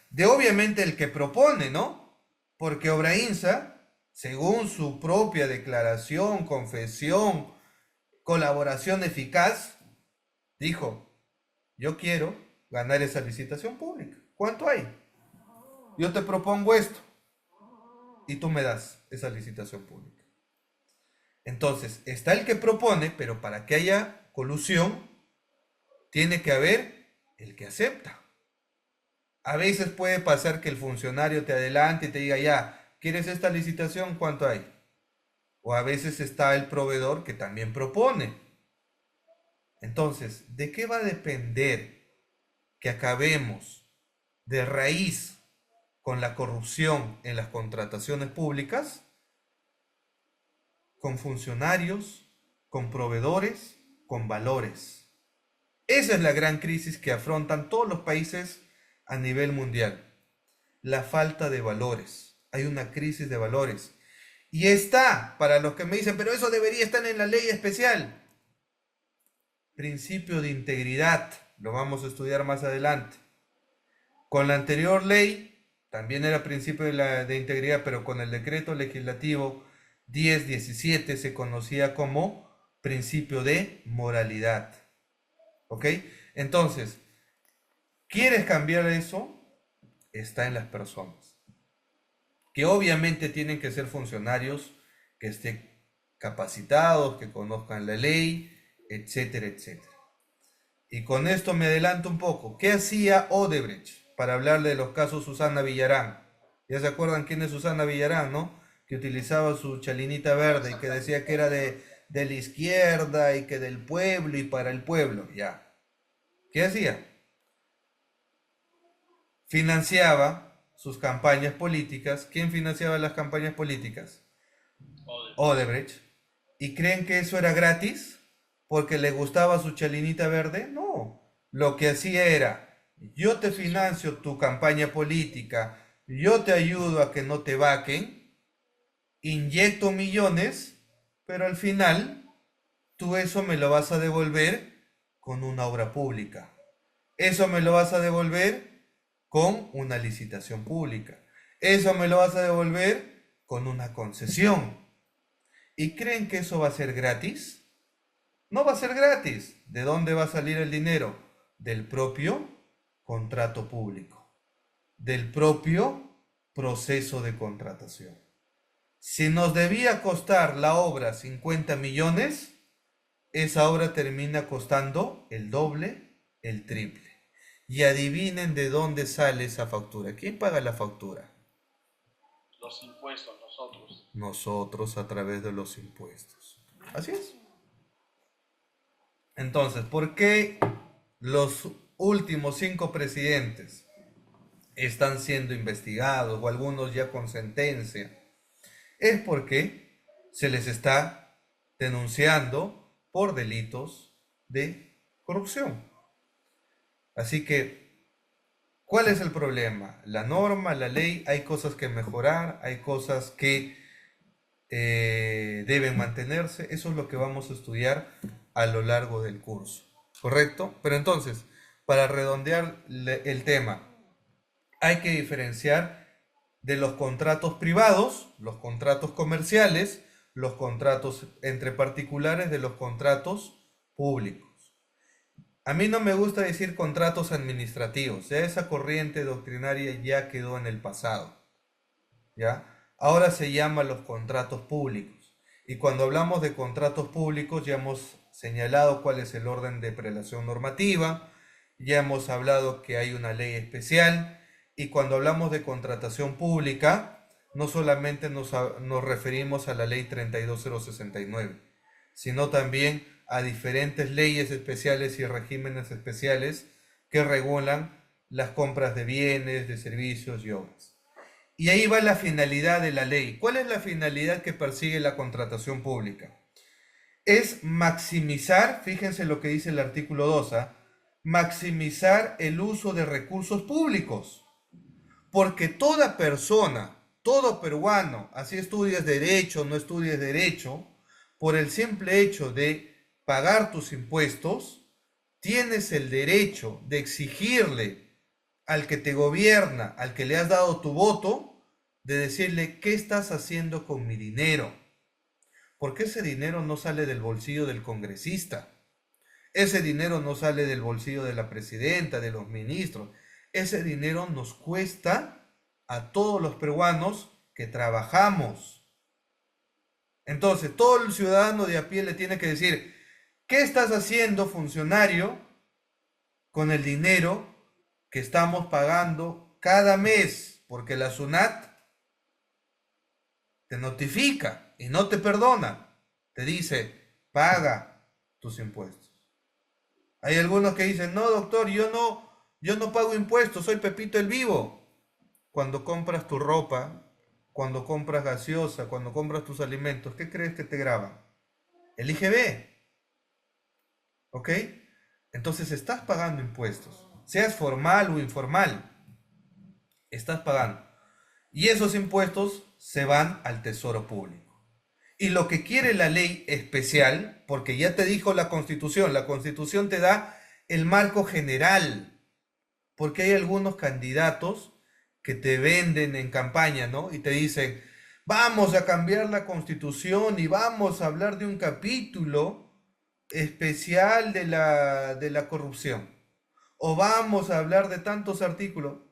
De obviamente el que propone, ¿no? Porque Obrainsa, según su propia declaración, confesión, colaboración eficaz, dijo, yo quiero ganar esa licitación pública. ¿Cuánto hay? Yo te propongo esto y tú me das esa licitación pública. Entonces, está el que propone, pero para que haya colusión, tiene que haber el que acepta. A veces puede pasar que el funcionario te adelante y te diga, ya, ¿quieres esta licitación? ¿Cuánto hay? O a veces está el proveedor que también propone. Entonces, ¿de qué va a depender que acabemos de raíz con la corrupción en las contrataciones públicas? Con funcionarios, con proveedores, con valores. Esa es la gran crisis que afrontan todos los países a nivel mundial. La falta de valores. Hay una crisis de valores. Y está, para los que me dicen, pero eso debería estar en la ley especial. Principio de integridad. Lo vamos a estudiar más adelante. Con la anterior ley, también era principio de integridad, pero con el decreto legislativo 1017 se conocía como principio de moralidad. ¿Ok? Entonces, ¿quieres cambiar eso? Está en las personas. Que obviamente tienen que ser funcionarios que estén capacitados, que conozcan la ley, etcétera, etcétera. Y con esto me adelanto un poco. ¿Qué hacía Odebrecht? Para hablar de los casos Susana Villarán. Ya se acuerdan quién es Susana Villarán, ¿no? Que utilizaba su chalinita verde y que decía que era de la izquierda y que del pueblo y para el pueblo. Ya. ¿Qué hacía? Financiaba sus campañas políticas. ¿Quién financiaba las campañas políticas? Odebrecht. ¿Y creen que eso era gratis? ¿Porque le gustaba su chalinita verde? No. Lo que hacía era, yo te financio tu campaña política, yo te ayudo a que no te vaquen, inyecto millones, pero al final tú eso me lo vas a devolver con una obra pública. Eso me lo vas a devolver con una licitación pública. Eso me lo vas a devolver con una concesión. ¿Y creen que eso va a ser gratis? No va a ser gratis. ¿De dónde va a salir el dinero? Del propio contrato público, del propio proceso de contratación. Si nos debía costar la obra 50 millones, esa obra termina costando el doble, el triple. Y adivinen de dónde sale esa factura. ¿Quién paga la factura? Los impuestos, nosotros. Nosotros a través de los impuestos. Así es. Entonces, ¿por qué los últimos 5 presidentes están siendo investigados o algunos ya con sentencia? Es porque se les está denunciando por delitos de corrupción. Así que, ¿cuál es el problema? La norma, la ley, hay cosas que mejorar, hay cosas que deben mantenerse. Eso es lo que vamos a estudiar a lo largo del curso, ¿correcto? Pero entonces, para redondear el tema, hay que diferenciar de los contratos privados, los contratos comerciales, los contratos entre particulares de los contratos públicos. A mí no me gusta decir contratos administrativos, ya esa corriente doctrinaria ya quedó en el pasado, ¿ya? Ahora se llama los contratos públicos. Y cuando hablamos de contratos públicos ya hemos señalado cuál es el orden de prelación normativa, ya hemos hablado que hay una ley especial, y cuando hablamos de contratación pública, no solamente nos referimos a la ley 32069, sino también a diferentes leyes especiales y regímenes especiales que regulan las compras de bienes, de servicios y obras. Y ahí va la finalidad de la ley. ¿Cuál es la finalidad que persigue la contratación pública? Es maximizar, fíjense lo que dice el artículo 2, maximizar el uso de recursos públicos. Porque toda persona, todo peruano, así estudies derecho, no estudies derecho, por el simple hecho de pagar tus impuestos, tienes el derecho de exigirle al que te gobierna, al que le has dado tu voto, de decirle, ¿qué estás haciendo con mi dinero? Porque ese dinero no sale del bolsillo del congresista, ese dinero no sale del bolsillo de la presidenta, de los ministros, ese dinero nos cuesta a todos los peruanos que trabajamos. Entonces, todo el ciudadano de a pie le tiene que decir, ¿qué estás haciendo, funcionario, con el dinero que estamos pagando cada mes? Porque la SUNAT te notifica y no te perdona. Te dice, paga tus impuestos. Hay algunos que dicen, no, doctor, yo no pago impuestos, soy Pepito el Vivo. Cuando compras tu ropa, cuando compras gaseosa, cuando compras tus alimentos, ¿qué crees que te graban? El IGB. ¿Ok? Entonces estás pagando impuestos, seas formal o informal, estás pagando. Y esos impuestos se van al tesoro público. Y lo que quiere la ley especial, porque ya te dijo la Constitución te da el marco general, porque hay algunos candidatos que te venden en campaña, ¿no? Y te dicen, vamos a cambiar la Constitución y vamos a hablar de un capítulo especial de la corrupción. O vamos a hablar de tantos artículos.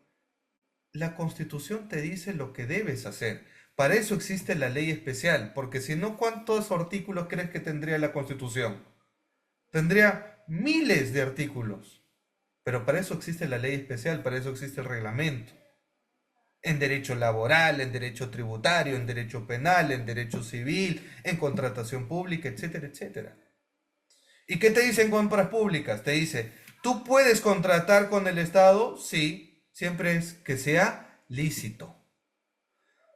La Constitución te dice lo que debes hacer. Para eso existe la ley especial, porque si no, ¿cuántos artículos crees que tendría la Constitución? Tendría miles de artículos. Pero para eso existe la ley especial, para eso existe el reglamento. En derecho laboral, en derecho tributario, en derecho penal, en derecho civil, en contratación pública, etcétera, etcétera. ¿Y qué te dicen compras públicas? Te dice, ¿tú puedes contratar con el Estado? Sí, siempre es que sea lícito.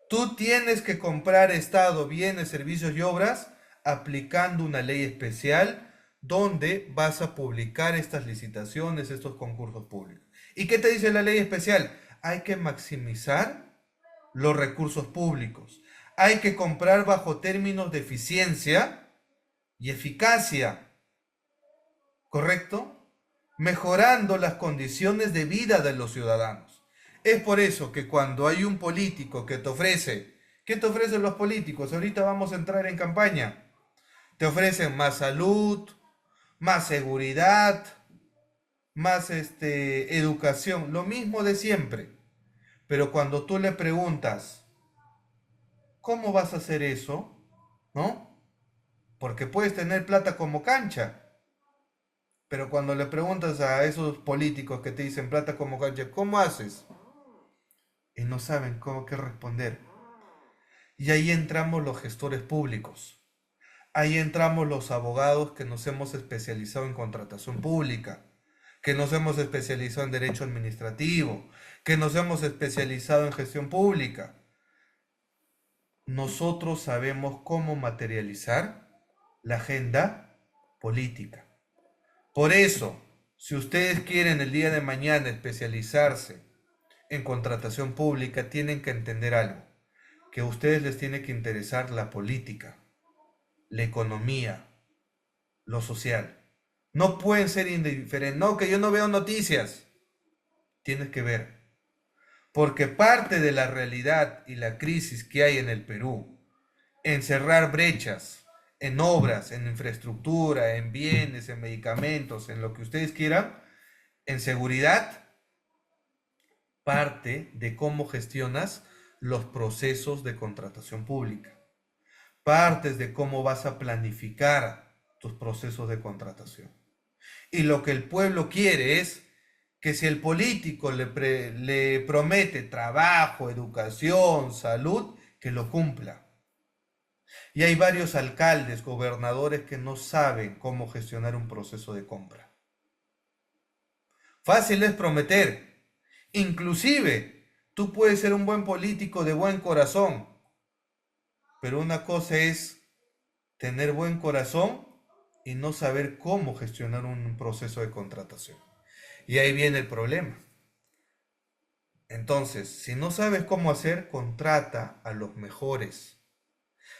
Tú tienes que comprar Estado, bienes, servicios y obras aplicando una ley especial donde vas a publicar estas licitaciones, estos concursos públicos. ¿Y qué te dice la ley especial? Hay que maximizar los recursos públicos. Hay que comprar bajo términos de eficiencia y eficacia. ¿Correcto? Mejorando las condiciones de vida de los ciudadanos. Es por eso que cuando hay un político que te ofrece, ¿qué te ofrecen los políticos? Ahorita vamos a entrar en campaña. Te ofrecen más salud, más seguridad, más educación, lo mismo de siempre. Pero cuando tú le preguntas, ¿cómo vas a hacer eso? ¿No? Porque puedes tener plata como cancha. Pero cuando le preguntas a esos políticos que te dicen plata como cancha, ¿cómo haces? Y no saben cómo qué responder. Y ahí entramos los gestores públicos. Ahí entramos los abogados que nos hemos especializado en contratación pública, que nos hemos especializado en derecho administrativo, que nos hemos especializado en gestión pública. Nosotros sabemos cómo materializar la agenda política. Por eso, si ustedes quieren el día de mañana especializarse en contratación pública, tienen que entender algo, que a ustedes les tiene que interesar la política, la economía, lo social. No pueden ser indiferentes. No, que yo no veo noticias. Tienes que ver. Porque parte de la realidad y la crisis que hay en el Perú, en cerrar brechas, en obras, en infraestructura, en bienes, en medicamentos, en lo que ustedes quieran, en seguridad, parte de cómo gestionas los procesos de contratación pública. Partes de cómo vas a planificar tus procesos de contratación. Y lo que el pueblo quiere es que si el político le promete trabajo, educación, salud, que lo cumpla. Y hay varios alcaldes, gobernadores que no saben cómo gestionar un proceso de compra. Fácil es prometer. Inclusive, tú puedes ser un buen político de buen corazón, pero una cosa es tener buen corazón y no saber cómo gestionar un proceso de contratación. Y ahí viene el problema. Entonces, si no sabes cómo hacer, contrata a los mejores.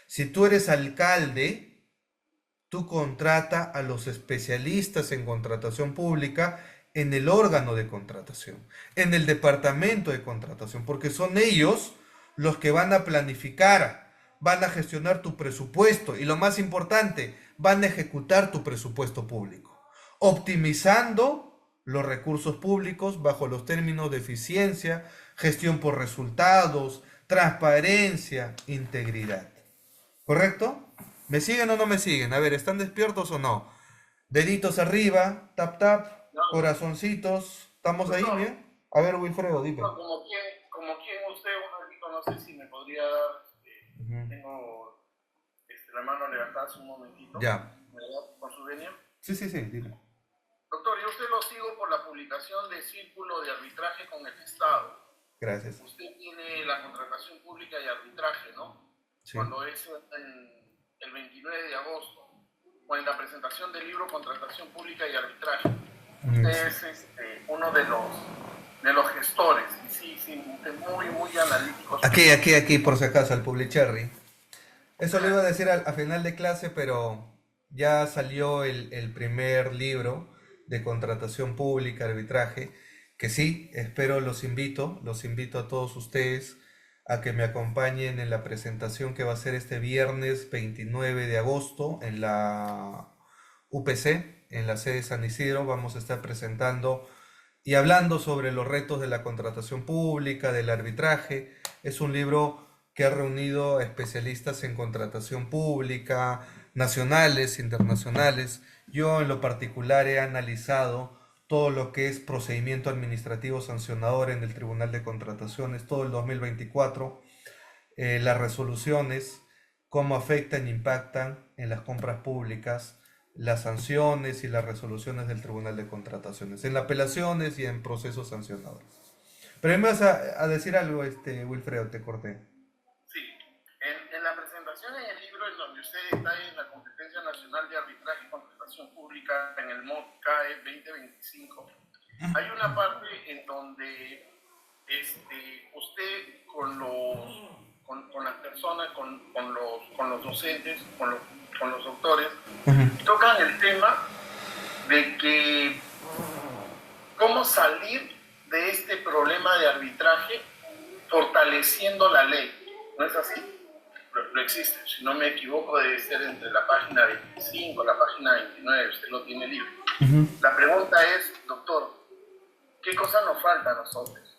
Si tú eres alcalde, tú contrata a los especialistas en contratación pública en el órgano de contratación, en el departamento de contratación, porque son ellos los que van a planificar, van a gestionar tu presupuesto y lo más importante, van a ejecutar tu presupuesto público, optimizando los recursos públicos bajo los términos de eficiencia, gestión por resultados, transparencia, integridad. ¿Correcto? ¿Me siguen o no me siguen? A ver, ¿están despiertos o no? Deditos arriba, tap tap, No, corazoncitos. ¿Estamos ahí doctor, bien? A ver, Wilfredo, dime. no, como quien usted, un ratito, no sé si me podría dar, Ujú. tengo la mano levantada hace un momentito, Ya. ¿me da con su venia? Sí, dime. Doctor, yo usted lo sigo por la publicación de Círculo de Arbitraje con el Estado. Gracias. Usted tiene la contratación pública y arbitraje, ¿no? Sí. Cuando es el 29 de agosto, o en la presentación del libro Contratación Pública y Arbitraje. Usted es uno de los gestores, y sí, es muy analítico. Aquí, por si acaso, al Publicherry. Eso le iba a decir a final de clase, pero ya salió el primer libro de contratación pública, arbitraje, que sí, espero los invito a todos ustedes a que me acompañen en la presentación que va a ser este viernes 29 de agosto en la UPC, en la sede de San Isidro. Vamos a estar presentando y hablando sobre los retos de la contratación pública, del arbitraje. Es un libro que ha reunido a especialistas en contratación pública, nacionales, internacionales. Yo en lo particular he analizado todo lo que es procedimiento administrativo sancionador en el Tribunal de Contrataciones, todo el 2024, las resoluciones, cómo afectan e impactan en las compras públicas, las sanciones y las resoluciones del Tribunal de Contrataciones, en las apelaciones y en procesos sancionadores. Pero me vas a decir algo, Wilfredo, te corté. Sí, en la presentación en el libro en donde usted está en la Competencia Nacional de Arbitraje y Contratación Pública en el MOD CAE 2025, hay una parte en donde usted con las personas, con los docentes, con los doctores, tocan el tema de que cómo salir de este problema de arbitraje fortaleciendo la ley. ¿No es así? Lo existe. Si no me equivoco, debe ser entre la página 25 y la página 29. Usted lo tiene libre. La pregunta es, doctor, ¿qué cosa nos falta a nosotros?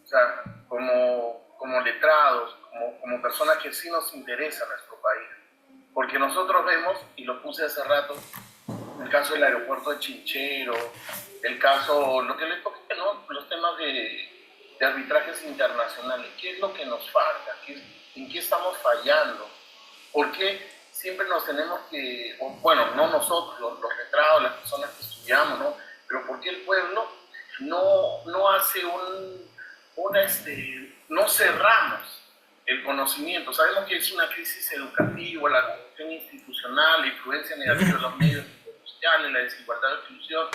O sea, como letrados, como personas que sí nos interesa nuestro país. Porque nosotros vemos, y lo puse hace rato, el caso del aeropuerto de Chinchero, el caso, lo que les toque, ¿no? Los temas de arbitrajes internacionales. ¿Qué es lo que nos falta? ¿En qué estamos fallando? ¿Por qué siempre nos tenemos que, bueno, no nosotros, los letrados, las personas que estudiamos, ¿no? Pero ¿por qué el pueblo no hace no cerramos el conocimiento? Sabemos que es una crisis educativa, la corrupción institucional, la influencia negativa de los medios sociales, la desigualdad de exclusión,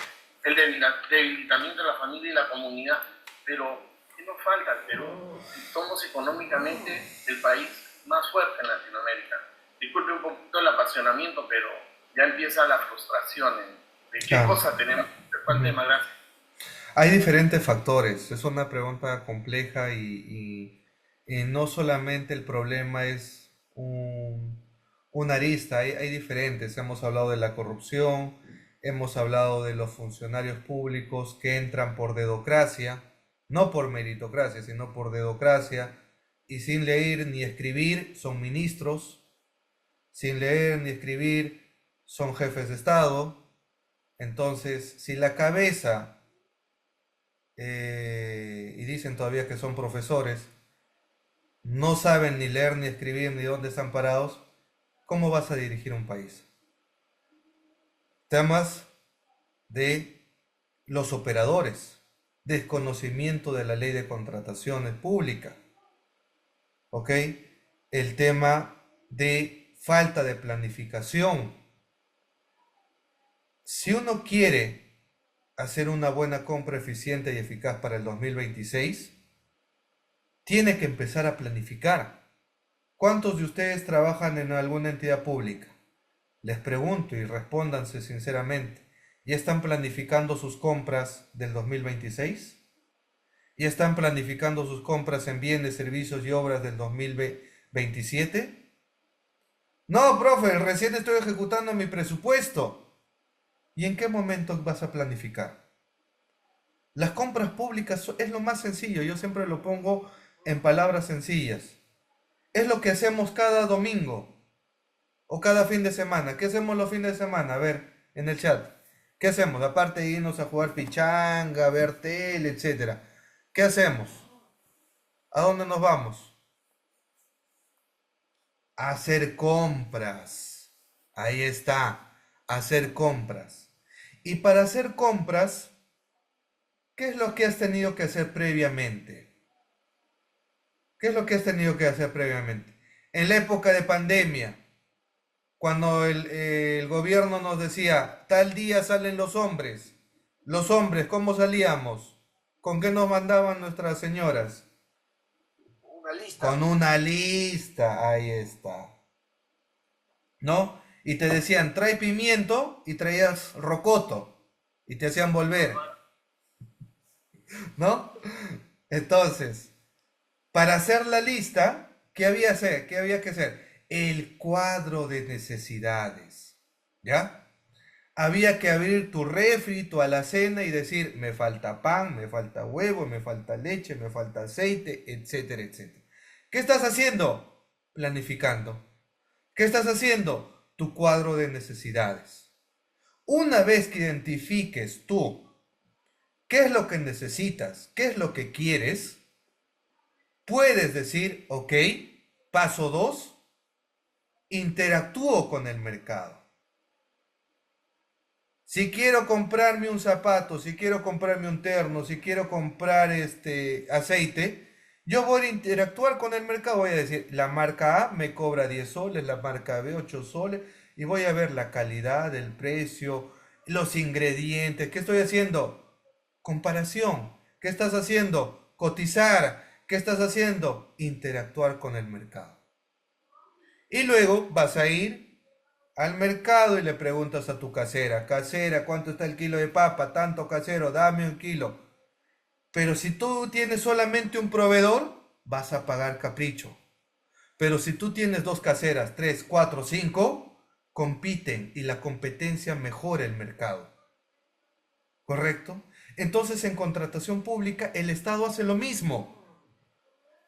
el debilitamiento de la familia y la comunidad, pero ¿qué nos falta al Perú? Somos económicamente el país más fuerte en Latinoamérica. Disculpe un poquito el apasionamiento, pero ya empieza la frustración de qué cosa tenemos que falta de más. Gracias. Hay diferentes factores, es una pregunta compleja y no solamente el problema es una arista, hay diferentes. Hemos hablado de la corrupción, hemos hablado de los funcionarios públicos que entran por dedocracia, no por meritocracia, sino por dedocracia, y sin leer ni escribir son ministros, sin leer ni escribir son jefes de Estado. Entonces, si la cabeza y dicen todavía que son profesores, no saben ni leer ni escribir ni dónde están parados, ¿cómo vas a dirigir un país? Temas de los operadores, desconocimiento de la ley de contrataciones públicas, ¿ok? El tema de falta de planificación. Si uno quiere hacer una buena compra eficiente y eficaz para el 2026, tiene que empezar a planificar. ¿Cuántos de ustedes trabajan en alguna entidad pública? Les pregunto y respóndanse sinceramente. ¿Ya están planificando sus compras del 2026? ¿Ya están planificando sus compras en bienes, servicios y obras del 2027? No, profe, recién estoy ejecutando mi presupuesto. ¿Y en qué momento vas a planificar? Las compras públicas es lo más sencillo, yo siempre lo pongo en palabras sencillas. Es lo que hacemos cada domingo o cada fin de semana. ¿Qué hacemos los fines de semana? A ver, en el chat. ¿Qué hacemos? Aparte de irnos a jugar pichanga, ver tele, etc. ¿Qué hacemos? ¿A dónde nos vamos? A hacer compras. Ahí está, hacer compras. Y para hacer compras, ¿qué es lo que has tenido que hacer previamente? ¿Qué es lo que has tenido que hacer previamente? En la época de pandemia, cuando el gobierno nos decía, tal día salen los hombres, ¿cómo salíamos? ¿Con qué nos mandaban nuestras señoras? Una lista. Con una lista, ahí está. ¿No? Y te decían, trae pimiento y traías rocoto y te hacían volver, ¿no? Entonces, para hacer la lista, ¿qué había que hacer? El cuadro de necesidades, ¿ya? Había que abrir tu refri, tu alacena y decir, me falta pan, me falta huevo, me falta leche, me falta aceite, etcétera, etcétera. ¿Qué estás haciendo? Planificando. ¿Qué estás haciendo? Tu cuadro de necesidades. Una vez que identifiques tú qué es lo que necesitas, qué es lo que quieres, puedes decir, ok, paso 2, interactúo con el mercado. Si quiero comprarme un zapato, si quiero comprarme un terno, si quiero comprar aceite, yo voy a interactuar con el mercado, voy a decir, la marca A me cobra 10 soles, la marca B 8 soles, y voy a ver la calidad, el precio, los ingredientes. ¿Qué estoy haciendo? Comparación. ¿Qué estás haciendo? Cotizar. ¿Qué estás haciendo? Interactuar con el mercado. Y luego vas a ir al mercado y le preguntas a tu casera, casera, ¿cuánto está el kilo de papa? Tanto, casero, dame un kilo. Pero si tú tienes solamente un proveedor, vas a pagar capricho. Pero si tú tienes 2 caseras, 3, 4, 5, compiten y la competencia mejora el mercado. ¿Correcto? Entonces en contratación pública el Estado hace lo mismo.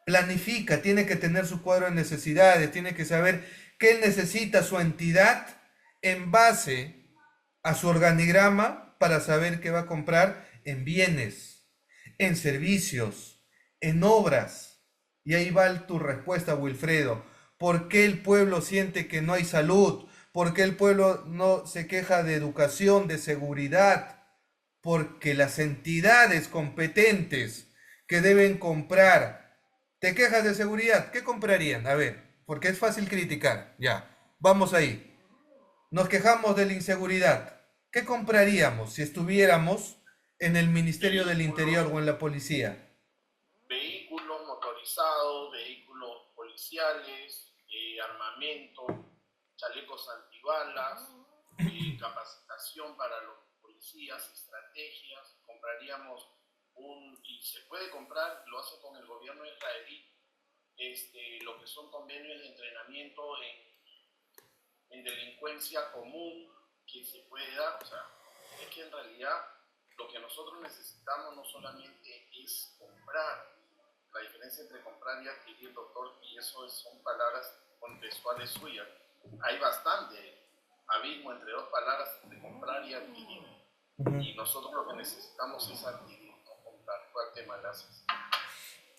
planifica, tiene que tener su cuadro de necesidades, tiene que saber qué necesita su entidad en base a su organigrama para saber qué va a comprar en bienes, en servicios, en obras. Y ahí va tu respuesta, Wilfredo. ¿Por qué el pueblo siente que no hay salud? ¿Por qué el pueblo no se queja de educación, de seguridad? Porque las entidades competentes que deben comprar, ¿te quejas de seguridad? ¿Qué comprarían? A ver, porque es fácil criticar. Ya, vamos ahí. Nos quejamos de la inseguridad. ¿Qué compraríamos si estuviéramos en el Ministerio del Interior o en la policía? Vehículos motorizados, vehículos policiales, armamento, chalecos antibalas, capacitación para los policías, estrategias. Compraríamos y se puede comprar, lo hace con el gobierno israelí, lo que son convenios de entrenamiento en delincuencia común que se puede dar. O sea, es que en realidad lo que nosotros necesitamos no solamente es comprar. La diferencia entre comprar y adquirir, doctor, y eso son palabras contextuales suyas. Hay bastante abismo entre dos palabras, entre comprar y adquirir. Y nosotros lo que necesitamos es adquirir, no comprar. ¿Cuál tema le haces?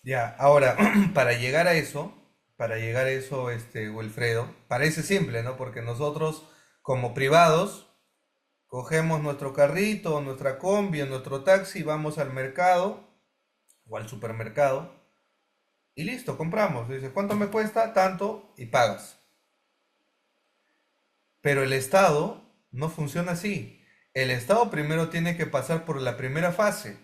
Ya, ahora, para llegar a eso, Wilfredo, parece simple, ¿no? Porque nosotros, como privados, cogemos nuestro carrito, nuestra combi, nuestro taxi, vamos al mercado o al supermercado y listo, compramos. Dices, ¿cuánto me cuesta? Tanto y pagas. Pero el Estado no funciona así. El Estado primero tiene que pasar por la primera fase,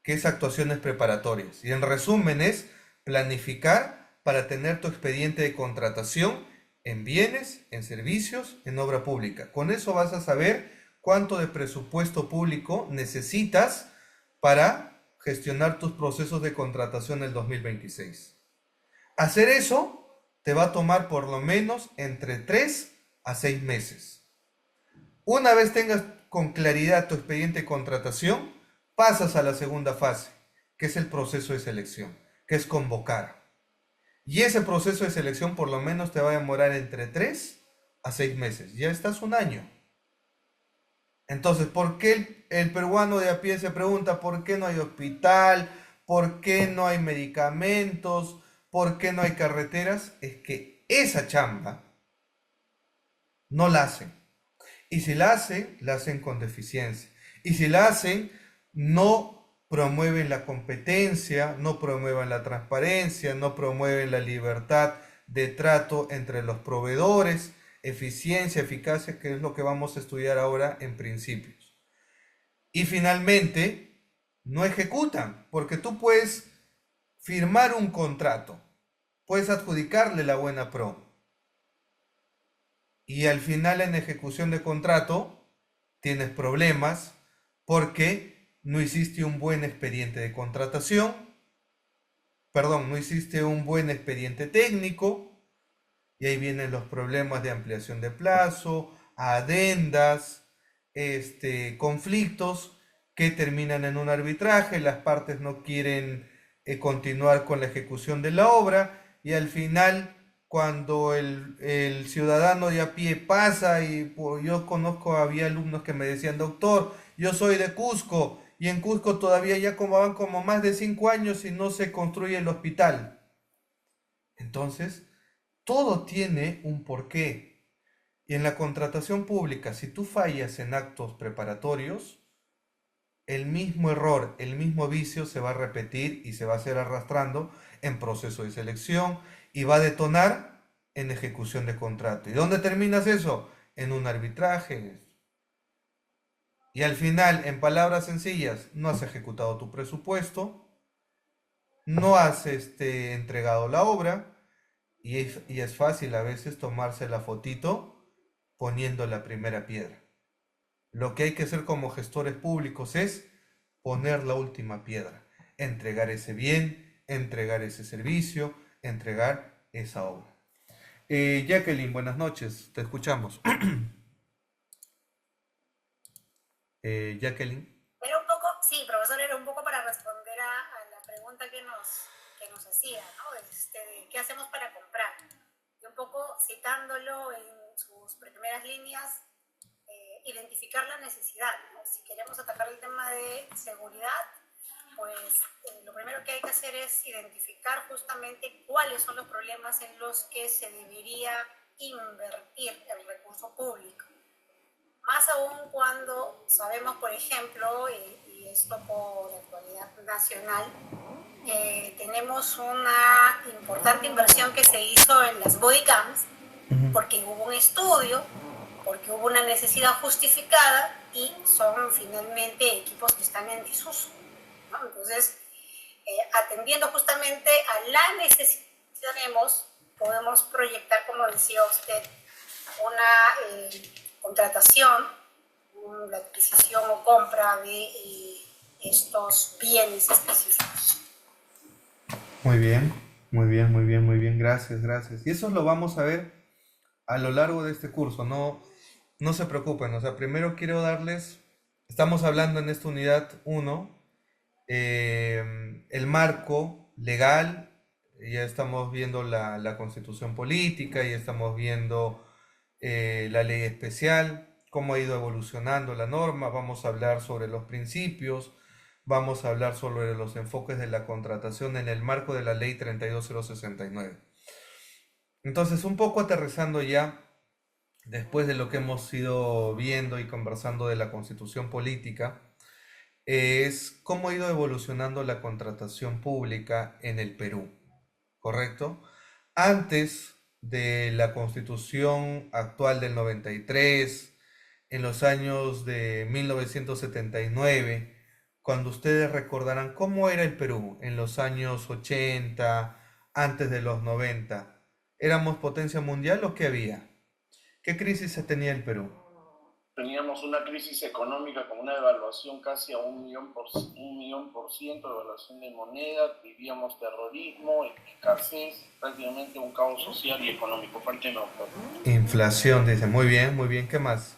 que es actuaciones preparatorias. Y en resumen es planificar para tener tu expediente de contratación en bienes, en servicios, en obra pública. Con eso vas a saber cuánto de presupuesto público necesitas para gestionar tus procesos de contratación en el 2026. Hacer eso te va a tomar por lo menos entre 3 a 6 meses. Una vez tengas con claridad tu expediente de contratación, pasas a la segunda fase, que es el proceso de selección, que es convocar. Y ese proceso de selección por lo menos te va a demorar entre 3 a 6 meses. Ya estás un año. Entonces, ¿por qué el peruano de a pie se pregunta por qué no hay hospital? ¿Por qué no hay medicamentos? ¿Por qué no hay carreteras? Es que esa chamba no la hacen. Y si la hacen con deficiencia. Y si la hacen, no promueven la competencia, no promueven la transparencia, no promueven la libertad de trato entre los proveedores, eficiencia, eficacia, que es lo que vamos a estudiar ahora en principios. Y finalmente, no ejecutan, porque tú puedes firmar un contrato, puedes adjudicarle la buena pro, y al final en ejecución de contrato tienes problemas porque no hiciste un buen expediente de contratación, no hiciste un buen expediente técnico, y ahí vienen los problemas de ampliación de plazo, adendas, conflictos que terminan en un arbitraje, las partes no quieren continuar con la ejecución de la obra, y al final cuando el ciudadano de a pie pasa, y yo conozco, había alumnos que me decían, doctor, yo soy de Cusco, y en Cusco todavía ya van como más de 5 años y no se construye el hospital. Entonces, todo tiene un porqué. Y en la contratación pública, si tú fallas en actos preparatorios, el mismo error, el mismo vicio se va a repetir y se va a hacer arrastrando en proceso de selección y va a detonar en ejecución de contrato. ¿Y dónde terminas eso? En un arbitraje. Y al final, en palabras sencillas, no has ejecutado tu presupuesto, no has entregado la obra, y es fácil a veces tomarse la fotito poniendo la primera piedra. Lo que hay que hacer como gestores públicos es poner la última piedra, entregar ese bien, entregar ese servicio, entregar esa obra. Jacqueline, buenas noches, te escuchamos. Jacqueline. Era un poco, sí, profesor, era un poco para responder a la pregunta que nos hacía, ¿no? De qué hacemos para comprar. Y un poco citándolo en sus primeras líneas, identificar la necesidad, ¿no? Si queremos atacar el tema de seguridad, pues lo primero que hay que hacer es identificar justamente cuáles son los problemas en los que se debería invertir el recurso público. Más aún cuando sabemos, por ejemplo, y esto por actualidad nacional, tenemos una importante inversión que se hizo en las bodycams, porque hubo un estudio, porque hubo una necesidad justificada y son finalmente equipos que están en desuso, ¿no? Entonces, atendiendo justamente a la necesidad que tenemos, podemos proyectar, como decía usted, una contratación, la adquisición o compra de estos bienes específicos. Muy bien, muy bien, muy bien, muy bien. Gracias, gracias. Y eso lo vamos a ver a lo largo de este curso. No se preocupen. O sea, primero quiero darles, estamos hablando en esta unidad 1, el marco legal. Ya estamos viendo la constitución política, ya estamos viendo la ley especial, cómo ha ido evolucionando la norma. Vamos a hablar sobre los principios, vamos a hablar sobre los enfoques de la contratación en el marco de la ley 32069. Entonces, un poco aterrizando ya, después de lo que hemos ido viendo y conversando de la constitución política, es cómo ha ido evolucionando la contratación pública en el Perú, ¿correcto? Antes de la constitución actual del 93, en los años de 1979, cuando ustedes recordarán cómo era el Perú en los años 80, antes de los 90, ¿éramos potencia mundial o qué había? ¿Qué crisis se tenía el Perú? Teníamos una crisis económica con una devaluación casi a 1.000.000% de devaluación de moneda, vivíamos terrorismo, escasez, prácticamente un caos social y económico. Cuéntenos, doctor. Inflación, dice. Muy bien. ¿Qué más?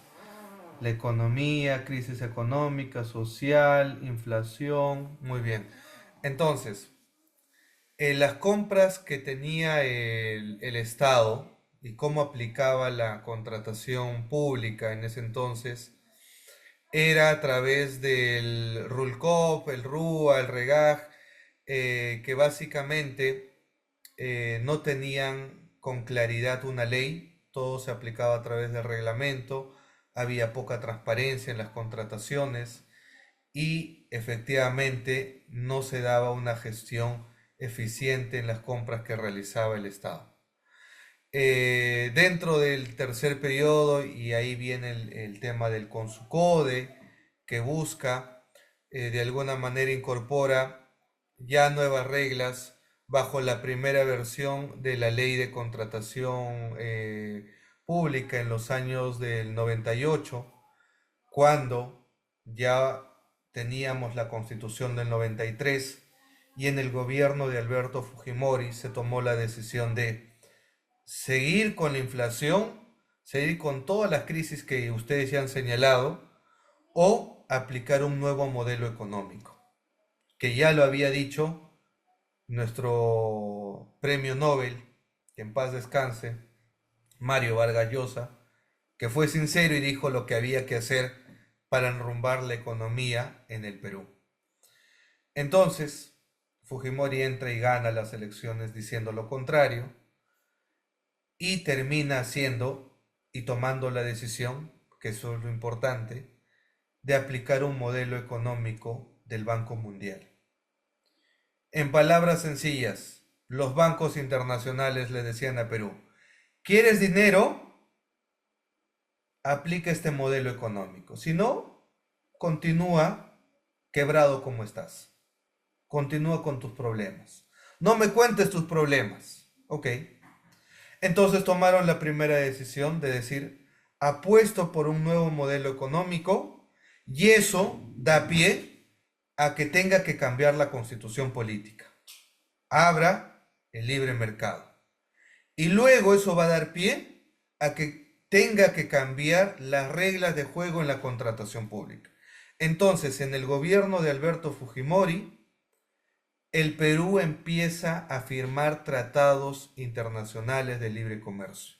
La economía, crisis económica, social, inflación. Muy bien. Entonces, las compras que tenía el Estado y cómo aplicaba la contratación pública en ese entonces era a través del RULCOP, el RUA, el REGAJ, que básicamente no tenían con claridad una ley, todo se aplicaba a través del reglamento, había poca transparencia en las contrataciones y efectivamente no se daba una gestión eficiente en las compras que realizaba el Estado. Dentro del tercer periodo, y ahí viene el tema del Consucode, que busca, de alguna manera incorpora ya nuevas reglas bajo la primera versión de la ley de contratación pública en los años del 98, cuando ya teníamos la constitución del 93 y en el gobierno de Alberto Fujimori se tomó la decisión de seguir con la inflación, seguir con todas las crisis que ustedes ya han señalado, o aplicar un nuevo modelo económico, que ya lo había dicho nuestro premio Nobel, que en paz descanse, Mario Vargas Llosa, que fue sincero y dijo lo que había que hacer para enrumbar la economía en el Perú. Entonces, Fujimori entra y gana las elecciones diciendo lo contrario, y termina haciendo y tomando la decisión, que eso es lo importante, de aplicar un modelo económico del Banco Mundial. En palabras sencillas, los bancos internacionales le decían a Perú: ¿quieres dinero? Aplica este modelo económico. Si no, continúa quebrado como estás. Continúa con tus problemas. No me cuentes tus problemas. Ok. Entonces tomaron la primera decisión de decir: apuesto por un nuevo modelo económico, y eso da pie a que tenga que cambiar la constitución política. Abra el libre mercado. Y luego eso va a dar pie a que tenga que cambiar las reglas de juego en la contratación pública. Entonces, en el gobierno de Alberto Fujimori, el Perú empieza a firmar tratados internacionales de libre comercio.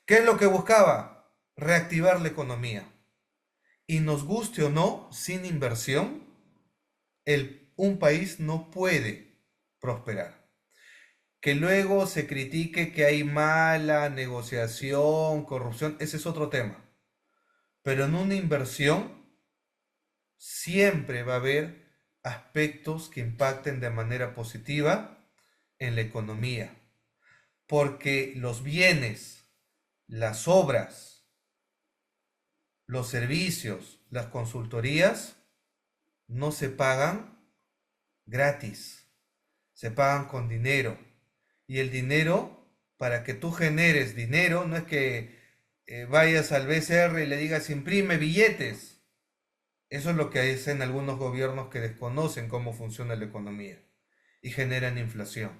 ¿Qué es lo que buscaba? Reactivar la economía. Y nos guste o no, sin inversión, un país no puede prosperar. Que luego se critique que hay mala negociación, corrupción, ese es otro tema. Pero en una inversión siempre va a haber aspectos que impacten de manera positiva en la economía. Porque los bienes, las obras, los servicios, las consultorías no se pagan gratis, se pagan con dinero. Y el dinero, para que tú generes dinero, no es que vayas al BCR y le digas imprime billetes. Eso es lo que hacen algunos gobiernos que desconocen cómo funciona la economía y generan inflación.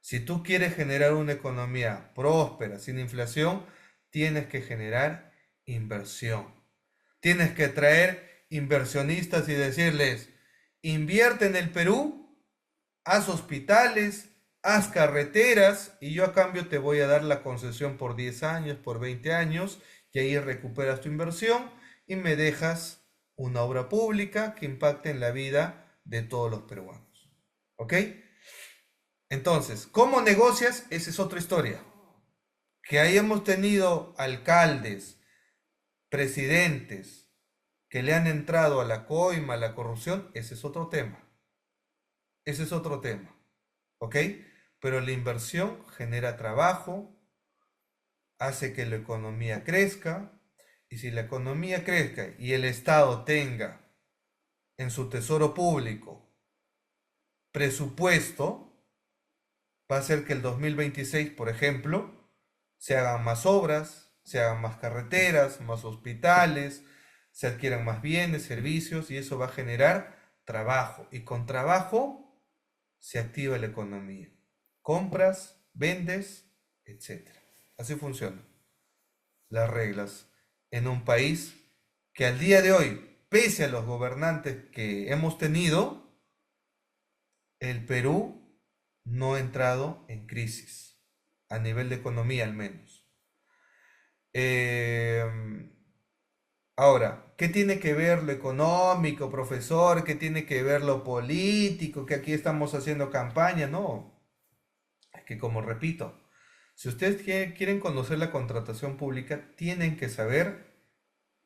Si tú quieres generar una economía próspera, sin inflación, tienes que generar inversión. Tienes que traer inversionistas y decirles, invierte en el Perú, haz hospitales, haz carreteras y yo a cambio te voy a dar la concesión por 10 años, por 20 años y ahí recuperas tu inversión y me dejas una obra pública que impacte en la vida de todos los peruanos. ¿Ok? Entonces, ¿cómo negocias? Esa es otra historia. Que hayamos tenido alcaldes, presidentes que le han entrado a la coima, a la corrupción, ese es otro tema. Ese es otro tema. ¿Ok? Pero la inversión genera trabajo, hace que la economía crezca, y si la economía crezca y el Estado tenga en su tesoro público presupuesto, va a hacer que el 2026, por ejemplo, se hagan más obras, se hagan más carreteras, más hospitales, se adquieran más bienes, servicios, y eso va a generar trabajo. Y con trabajo se activa la economía. Compras, vendes, etc. Así funcionan las reglas en un país que al día de hoy, pese a los gobernantes que hemos tenido, el Perú no ha entrado en crisis, a nivel de economía al menos. Ahora, ¿qué tiene que ver lo económico, profesor? ¿Qué tiene que ver lo político? Que aquí estamos haciendo campaña. No, es que como repito, si ustedes quieren conocer la contratación pública, tienen que saber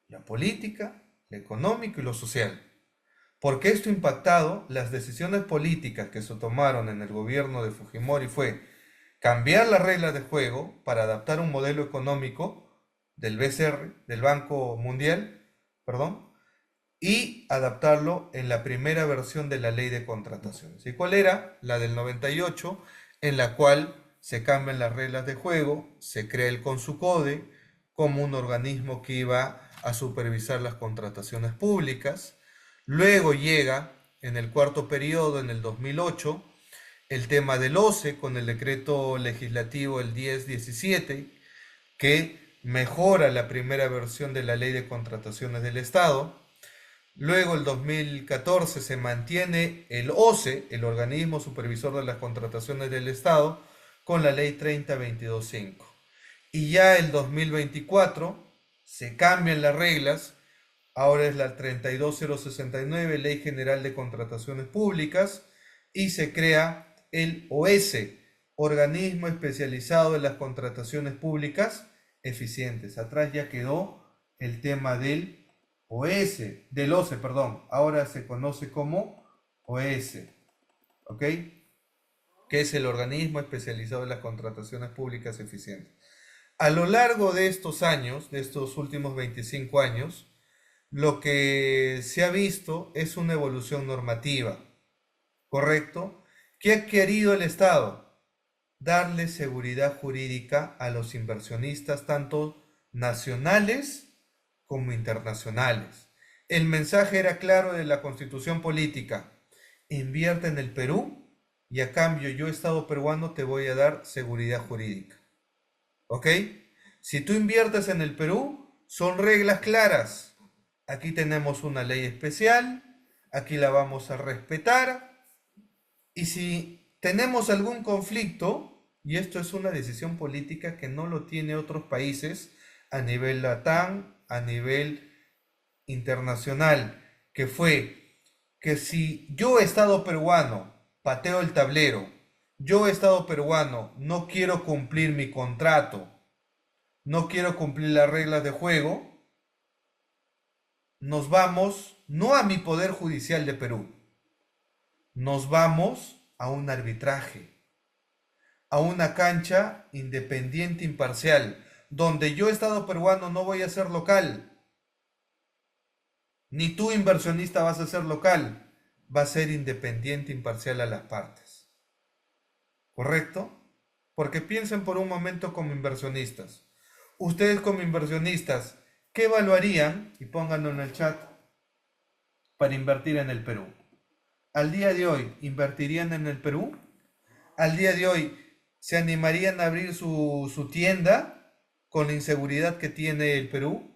la política, lo económico y lo social. Porque esto ha impactado las decisiones políticas que se tomaron en el gobierno de Fujimori fue cambiar las reglas de juego para adaptar un modelo económico del BCR, del Banco Mundial, perdón, y adaptarlo en la primera versión de la ley de contrataciones. ¿Y cuál era? La del 98, en la cual se cambian las reglas de juego, se crea el Consucode como un organismo que iba a supervisar las contrataciones públicas. Luego llega en el cuarto periodo, en el 2008, el tema del OCE con el decreto legislativo el 1017, que mejora la primera versión de la ley de contrataciones del Estado. Luego el 2014 se mantiene el OCE, el organismo supervisor de las contrataciones del Estado, con la ley 3022.5. Y ya el 2024 se cambian las reglas, ahora es la 32069, Ley General de Contrataciones Públicas, y se crea el OS, Organismo Especializado en las Contrataciones Públicas Eficientes. Atrás ya quedó el tema del OCE, perdón, ahora se conoce como OS, ¿ok? Que es el Organismo Especializado en las Contrataciones Públicas Eficientes. A lo largo de estos años, de estos últimos 25 años, lo que se ha visto es una evolución normativa, ¿correcto? ¿Qué ha querido el Estado? Darle seguridad jurídica a los inversionistas, tanto nacionales como internacionales. El mensaje era claro de la Constitución Política: invierte en el Perú y a cambio yo, Estado peruano, te voy a dar seguridad jurídica. ¿Ok? Si tú inviertes en el Perú, son reglas claras. Aquí tenemos una ley especial, aquí la vamos a respetar, Y si tenemos algún conflicto, y esto es una decisión política que no lo tiene otros países a nivel LATAM, a nivel internacional, que fue que si yo, Estado peruano, pateo el tablero, yo, Estado peruano, no quiero cumplir mi contrato, no quiero cumplir las reglas de juego, nos vamos no a mi Poder Judicial de Perú, nos vamos a un arbitraje, a una cancha independiente, imparcial, donde yo, Estado peruano, no voy a ser local, ni tú, inversionista, vas a ser local, va a ser independiente, imparcial a las partes. ¿Correcto? Porque piensen por un momento como inversionistas. Ustedes como inversionistas, ¿qué evaluarían? Y pónganlo en el chat, para invertir en el Perú. Al día de hoy, ¿invertirían en el Perú? Al día de hoy, ¿se animarían a abrir su tienda con la inseguridad que tiene el Perú?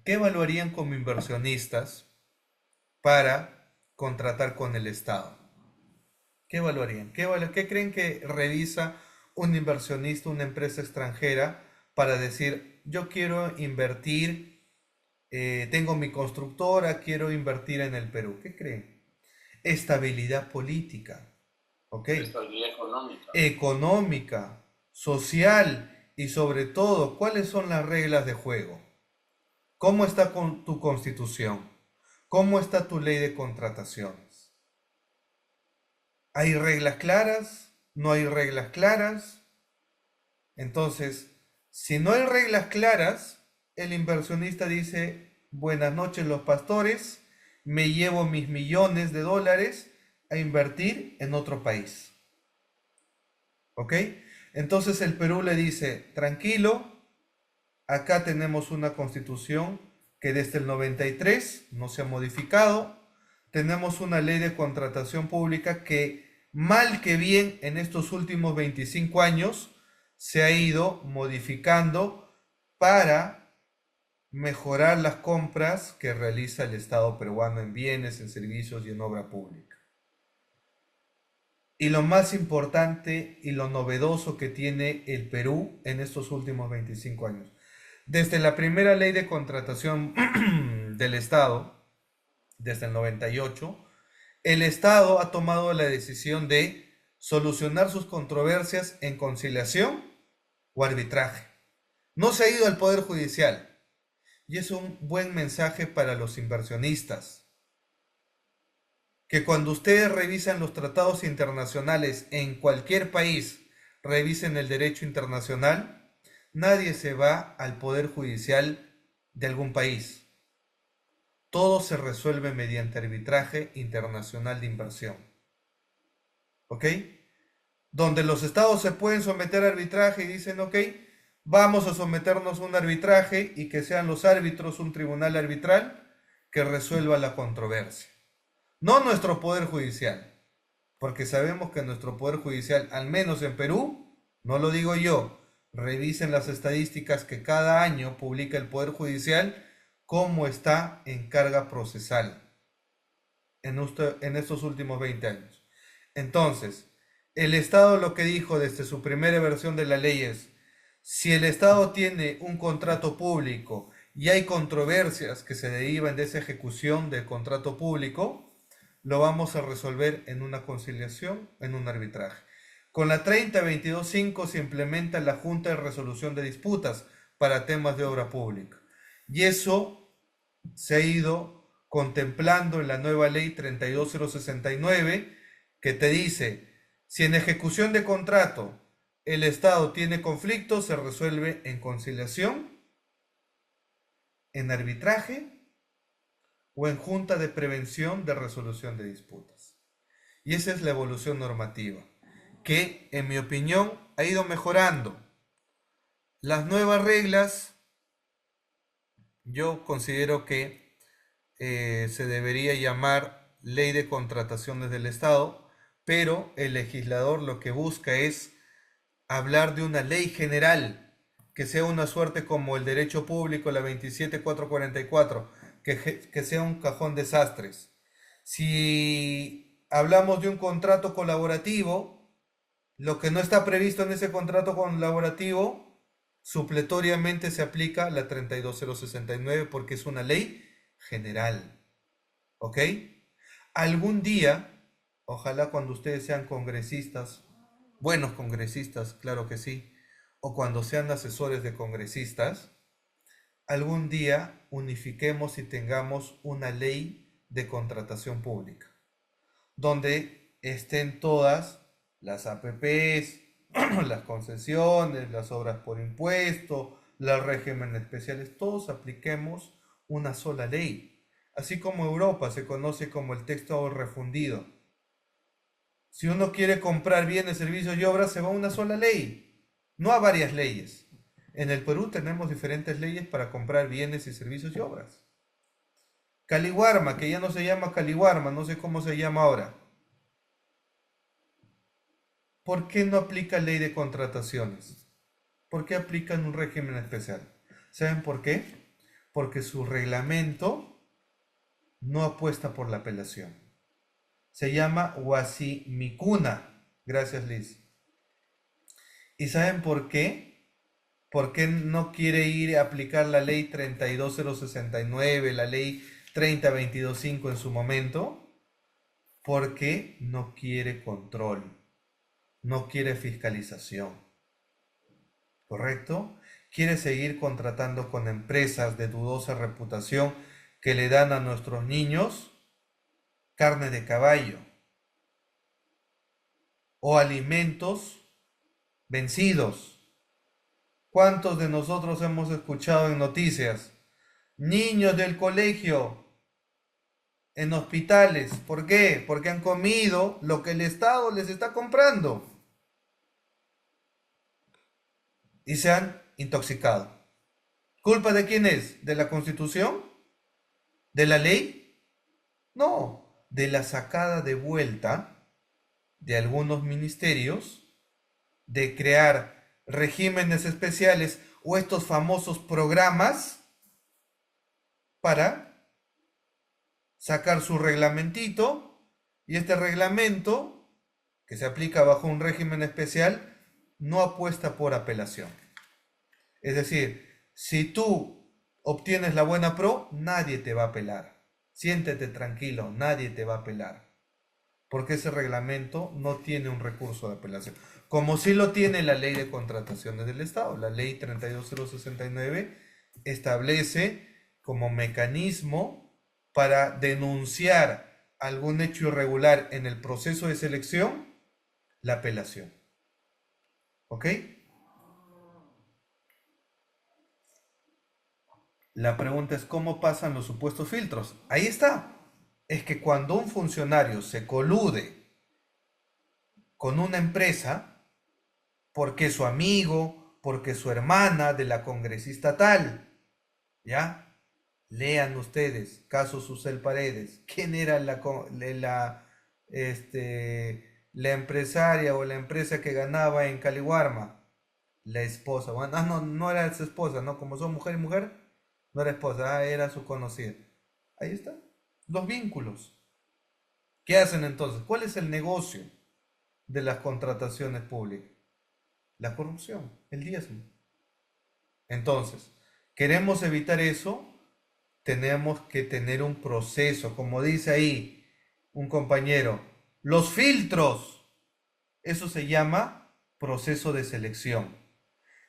¿Qué evaluarían como inversionistas para contratar con el Estado? ¿Qué evaluarían? ¿Qué creen que revisa un inversionista, una empresa extranjera, para decir, yo quiero invertir, tengo mi constructora, quiero invertir en el Perú? ¿Qué creen? Estabilidad política, ¿ok? Estabilidad económica. Económica, social y sobre todo, ¿cuáles son las reglas de juego? ¿Cómo está con tu constitución? ¿Cómo está tu ley de contrataciones? ¿Hay reglas claras? ¿No hay reglas claras? Entonces, si no hay reglas claras, el inversionista dice, buenas noches los pastores, me llevo mis millones de dólares a invertir en otro país. ¿Ok? Entonces el Perú le dice, tranquilo, acá tenemos una constitución que desde el 93 no se ha modificado. Tenemos una ley de contratación pública que, mal que bien, en estos últimos 25 años se ha ido modificando para mejorar las compras que realiza el Estado peruano en bienes, en servicios y en obra pública. Y lo más importante y lo novedoso que tiene el Perú en estos últimos 25 años. Desde la primera ley de contratación del Estado, desde el 98, el Estado ha tomado la decisión de solucionar sus controversias en conciliación o arbitraje. No se ha ido al Poder Judicial. Y es un buen mensaje para los inversionistas. Que cuando ustedes revisan los tratados internacionales en cualquier país, revisen el derecho internacional, nadie se va al Poder Judicial de algún país. Todo se resuelve mediante arbitraje internacional de inversión. ¿Ok? Donde los estados se pueden someter a arbitraje y dicen, ok, vamos a someternos a un arbitraje y que sean los árbitros un tribunal arbitral que resuelva la controversia. No nuestro Poder Judicial, porque sabemos que nuestro Poder Judicial, al menos en Perú, no lo digo yo, revisen las estadísticas que cada año publica el Poder Judicial, cómo está en carga procesal en estos últimos 20 años. Entonces, el Estado lo que dijo desde su primera versión de la ley es, si el Estado tiene un contrato público y hay controversias que se derivan de esa ejecución del contrato público, lo vamos a resolver en una conciliación, en un arbitraje. Con la 3022.5 se implementa la Junta de Resolución de Disputas para temas de obra pública. Y eso se ha ido contemplando en la nueva ley 32069, que te dice, si en ejecución de contrato el Estado tiene conflicto, se resuelve en conciliación, en arbitraje o en junta de prevención de resolución de disputas. Y esa es la evolución normativa, que en mi opinión ha ido mejorando. Las nuevas reglas, yo considero que se debería llamar Ley de Contrataciones del Estado, pero el legislador lo que busca es hablar de una ley general, que sea una suerte como el derecho público, la 27444, que sea un cajón de sastres. Si hablamos de un contrato colaborativo, lo que no está previsto en ese contrato colaborativo, supletoriamente se aplica la 32069 porque es una ley general. ¿Ok? Algún día, ojalá cuando ustedes sean congresistas, buenos congresistas, claro que sí, o cuando sean asesores de congresistas, algún día unifiquemos y tengamos una ley de contratación pública, donde estén todas las APPs, las concesiones, las obras por impuesto, los regímenes especiales, todos apliquemos una sola ley. Así como Europa se conoce como el texto refundido. Si uno quiere comprar bienes, servicios y obras, se va a una sola ley, no a varias leyes. En el Perú tenemos diferentes leyes para comprar bienes y servicios y obras. Caliwarma, que ya no se llama Caliwarma, no sé cómo se llama ahora. ¿Por qué no aplica ley de contrataciones? ¿Por qué aplican un régimen especial? ¿Saben por qué? Porque su reglamento no apuesta por la apelación. Se llama Wasimikuna. Gracias, Liz. ¿Y saben por qué? ¿Por qué no quiere ir a aplicar la ley 32069, la ley 30225 en su momento? Porque no quiere control, no quiere fiscalización. ¿Correcto? Quiere seguir contratando con empresas de dudosa reputación que le dan a nuestros niños carne de caballo o alimentos vencidos. ¿Cuántos de nosotros hemos escuchado en noticias? Niños del colegio en hospitales. ¿Por qué? Porque han comido lo que el Estado les está comprando y se han intoxicado. ¿Culpa de quién es? ¿De la Constitución? ¿De la ley? No, de la sacada de vuelta de algunos ministerios de crear regímenes especiales o estos famosos programas para sacar su reglamentito, y este reglamento que se aplica bajo un régimen especial no apuesta por apelación. Es decir, si tú obtienes la buena pro, nadie te va a apelar. Siéntete tranquilo, nadie te va a apelar. Porque ese reglamento no tiene un recurso de apelación. Como sí lo tiene la ley de contrataciones del Estado. La ley 32069 establece como mecanismo para denunciar algún hecho irregular en el proceso de selección, la apelación. ¿Ok? La pregunta es ¿cómo pasan los supuestos filtros? Ahí está. Es que cuando un funcionario se colude con una empresa, porque su amigo, porque su hermana de la congresista tal, ¿ya? Lean ustedes, caso Susel Paredes. ¿Quién era la empresaria o la empresa que ganaba en Caliwarma? La esposa. Bueno, no era su esposa, ¿no? Como son mujer y mujer. No era esposa, era su conocida. Ahí está. Los vínculos. ¿Qué hacen entonces? ¿Cuál es el negocio de las contrataciones públicas? La corrupción, el diezmo. Entonces, queremos evitar eso, tenemos que tener un proceso, como dice ahí un compañero, los filtros. Eso se llama proceso de selección.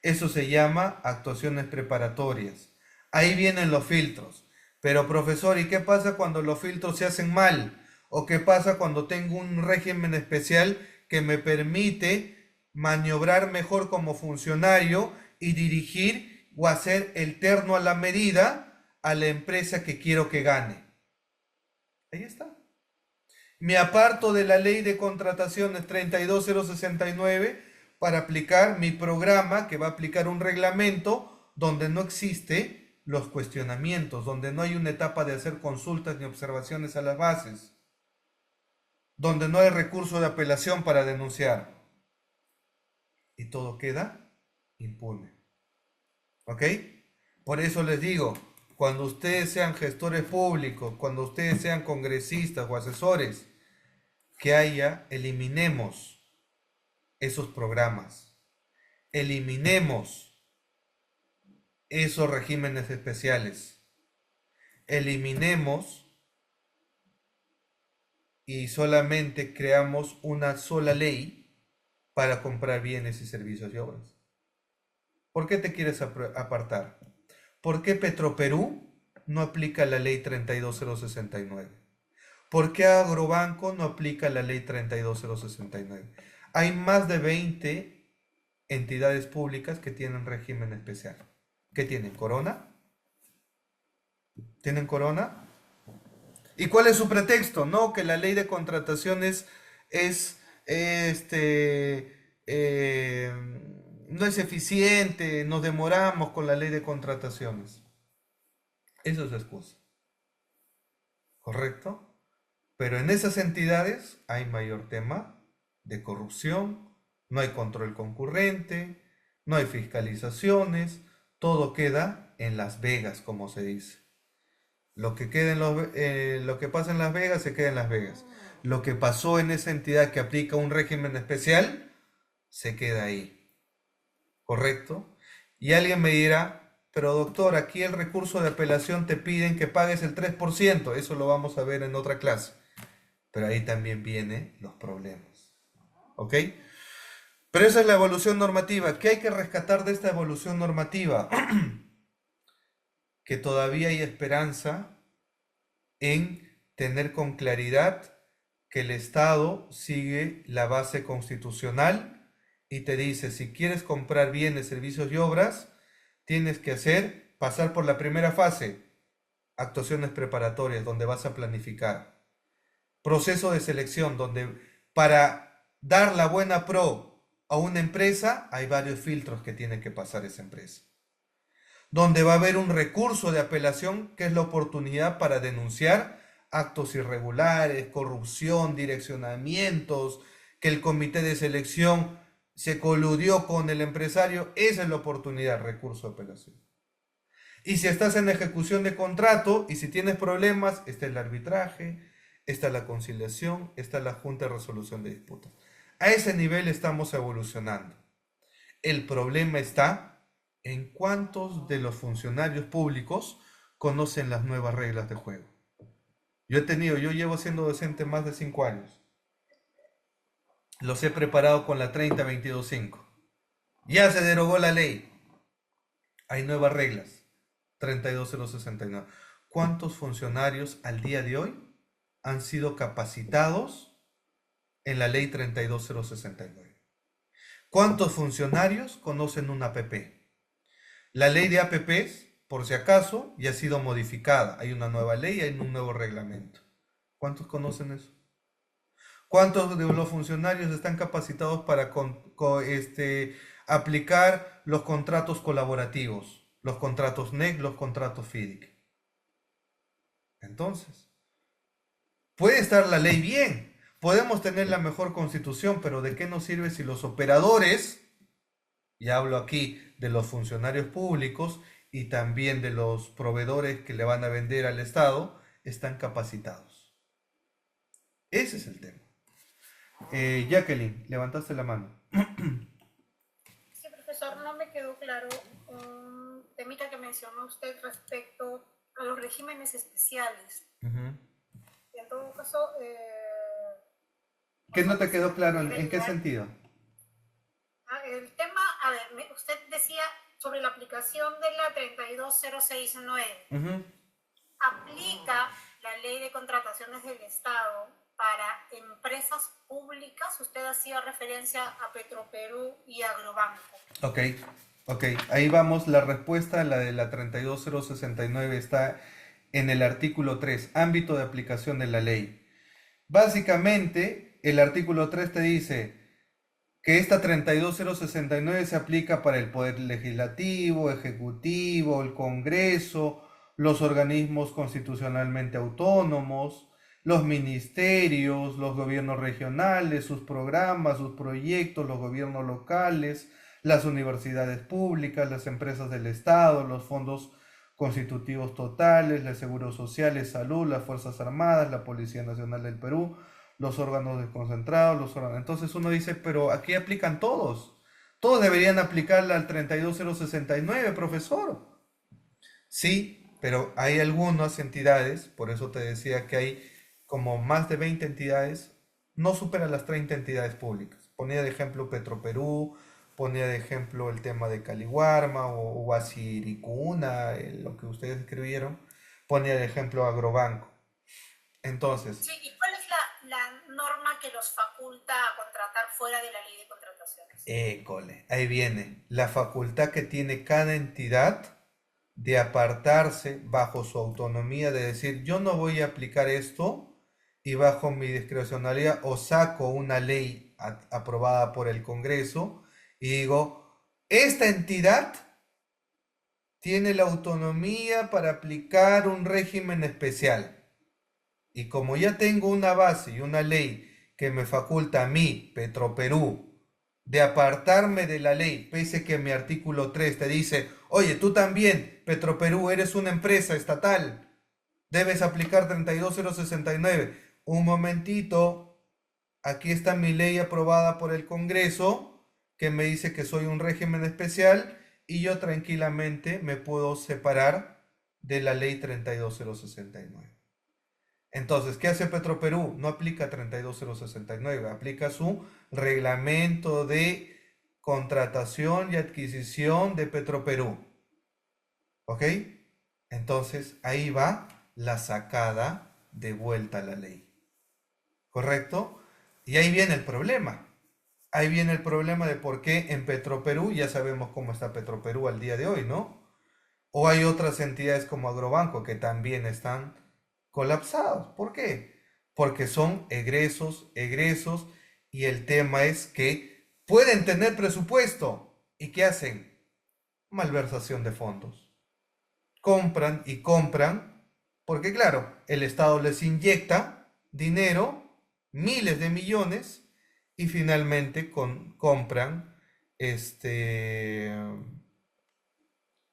Eso se llama actuaciones preparatorias. Ahí vienen los filtros. Pero profesor, ¿y qué pasa cuando los filtros se hacen mal? ¿O qué pasa cuando tengo un régimen especial que me permite maniobrar mejor como funcionario y dirigir o hacer el terno a la medida a la empresa que quiero que gane? Ahí está. Me aparto de la ley de contrataciones 32069 para aplicar mi programa, que va a aplicar un reglamento donde no existe los cuestionamientos, donde no hay una etapa de hacer consultas ni observaciones a las bases, donde no hay recurso de apelación para denunciar. Y todo queda impune. ¿Ok? Por eso les digo, cuando ustedes sean gestores públicos, cuando ustedes sean congresistas o asesores, que eliminemos esos programas, eliminemos esos regímenes especiales, eliminemos y solamente creamos una sola ley para comprar bienes y servicios y obras. ¿Por qué te quieres apartar? ¿Por qué Petroperú no aplica la ley 32069? ¿Por qué Agrobanco no aplica la ley 32069? Hay más de 20 entidades públicas que tienen régimen especial. ¿Qué tienen? ¿Corona? ¿Tienen corona? ¿Y cuál es su pretexto? No, que la ley de contrataciones no es eficiente, nos demoramos con la ley de contrataciones. Eso es la excusa. ¿Correcto? Pero en esas entidades hay mayor tema de corrupción, no hay control concurrente, no hay fiscalizaciones, todo queda en Las Vegas, como se dice. Lo que pasa en Las Vegas se queda en Las Vegas. Lo que pasó en esa entidad que aplica un régimen especial se queda ahí. ¿Correcto? Y alguien me dirá, pero doctor, aquí el recurso de apelación te piden que pagues el 3%. Eso lo vamos a ver en otra clase. Pero ahí también vienen los problemas. ¿Ok? Pero esa es la evolución normativa. ¿Qué hay que rescatar de esta evolución normativa? Que todavía hay esperanza en tener con claridad que el Estado sigue la base constitucional y te dice, si quieres comprar bienes, servicios y obras, tienes que pasar por la primera fase, actuaciones preparatorias, donde vas a planificar. Proceso de selección, donde para dar la buena pro a una empresa, hay varios filtros que tiene que pasar esa empresa. Donde va a haber un recurso de apelación, que es la oportunidad para denunciar actos irregulares, corrupción, direccionamientos, que el comité de selección se coludió con el empresario. Esa es la oportunidad, recurso de apelación. Y si estás en ejecución de contrato y si tienes problemas, está el arbitraje, está la conciliación, está la Junta de Resolución de Disputas. A ese nivel estamos evolucionando. El problema está en cuántos de los funcionarios públicos conocen las nuevas reglas de juego. Yo llevo siendo docente más de 5 años. Los he preparado con la 30-22-5. Ya se derogó la ley. Hay nuevas reglas. 32069. ¿Cuántos funcionarios al día de hoy han sido capacitados en la ley 32069? ¿Cuántos funcionarios conocen una APP? La ley de APPs, por si acaso, ya ha sido modificada. Hay una nueva ley, hay un nuevo reglamento. ¿Cuántos conocen eso? ¿Cuántos de los funcionarios están capacitados para aplicar los contratos colaborativos, los contratos NEC, los contratos FIDIC? Entonces, puede estar la ley bien, podemos tener la mejor constitución, pero ¿de qué nos sirve si los operadores, y hablo aquí de los funcionarios públicos y también de los proveedores que le van a vender al Estado, están capacitados? Ese es el tema. Jacqueline, levantaste la mano. Sí, profesor, no me quedó claro un temita que mencionó usted respecto a los regímenes especiales. En todo caso... ¿Qué no te quedó claro? ¿En qué sentido? El tema, a ver, usted decía sobre la aplicación de la 32069. ¿Aplica la ley de contrataciones del Estado para empresas públicas? Usted hacía referencia a Petroperú y Agrobanco. Ok, ahí vamos. La respuesta, la de la 32069, está en el artículo 3, ámbito de aplicación de la ley. Básicamente, el artículo 3 te dice que esta 32069 se aplica para el Poder Legislativo, Ejecutivo, el Congreso, los organismos constitucionalmente autónomos, los ministerios, los gobiernos regionales, sus programas, sus proyectos, los gobiernos locales, las universidades públicas, las empresas del Estado, los fondos constitutivos totales, los seguros sociales, salud, las Fuerzas Armadas, la Policía Nacional del Perú, los órganos desconcentrados, Entonces uno dice, pero aquí aplican todos. Todos deberían aplicarla al 32069, profesor. Sí, pero hay algunas entidades, por eso te decía que hay como más de 20 entidades, no superan las 30 entidades públicas. Ponía de ejemplo Petroperú, ponía de ejemplo el tema de Caliwarma o Huasiricuna, lo que ustedes escribieron, ponía de ejemplo Agrobanco. Entonces, Sí, ¿y cuál es la norma que los faculta a contratar fuera de la ley de contrataciones? école, ahí viene la facultad que tiene cada entidad de apartarse bajo su autonomía, de decir, yo no voy a aplicar esto y bajo mi discrecionalidad o saco una ley aprobada por el Congreso y digo, esta entidad tiene la autonomía para aplicar un régimen especial. Y como ya tengo una base y una ley que me faculta a mí, Petroperú, de apartarme de la ley, pese que mi artículo 3 te dice, oye, tú también, Petroperú, eres una empresa estatal, debes aplicar 32069. Un momentito, aquí está mi ley aprobada por el Congreso, que me dice que soy un régimen especial y yo tranquilamente me puedo separar de la ley 32069. Entonces, ¿qué hace Petroperú? No aplica 32069, aplica su reglamento de contratación y adquisición de Petroperú. ¿Ok? Entonces, ahí va la sacada de vuelta a la ley. ¿Correcto? Y ahí viene el problema. Ahí viene el problema de por qué en Petroperú, ya sabemos cómo está Petroperú al día de hoy, ¿no? O hay otras entidades como Agrobanco que también están colapsados. ¿Por qué? Porque son egresos, y el tema es que pueden tener presupuesto. ¿Y qué hacen? Malversación de fondos. Compran y compran, porque claro, el Estado les inyecta dinero, miles de millones, y finalmente compran,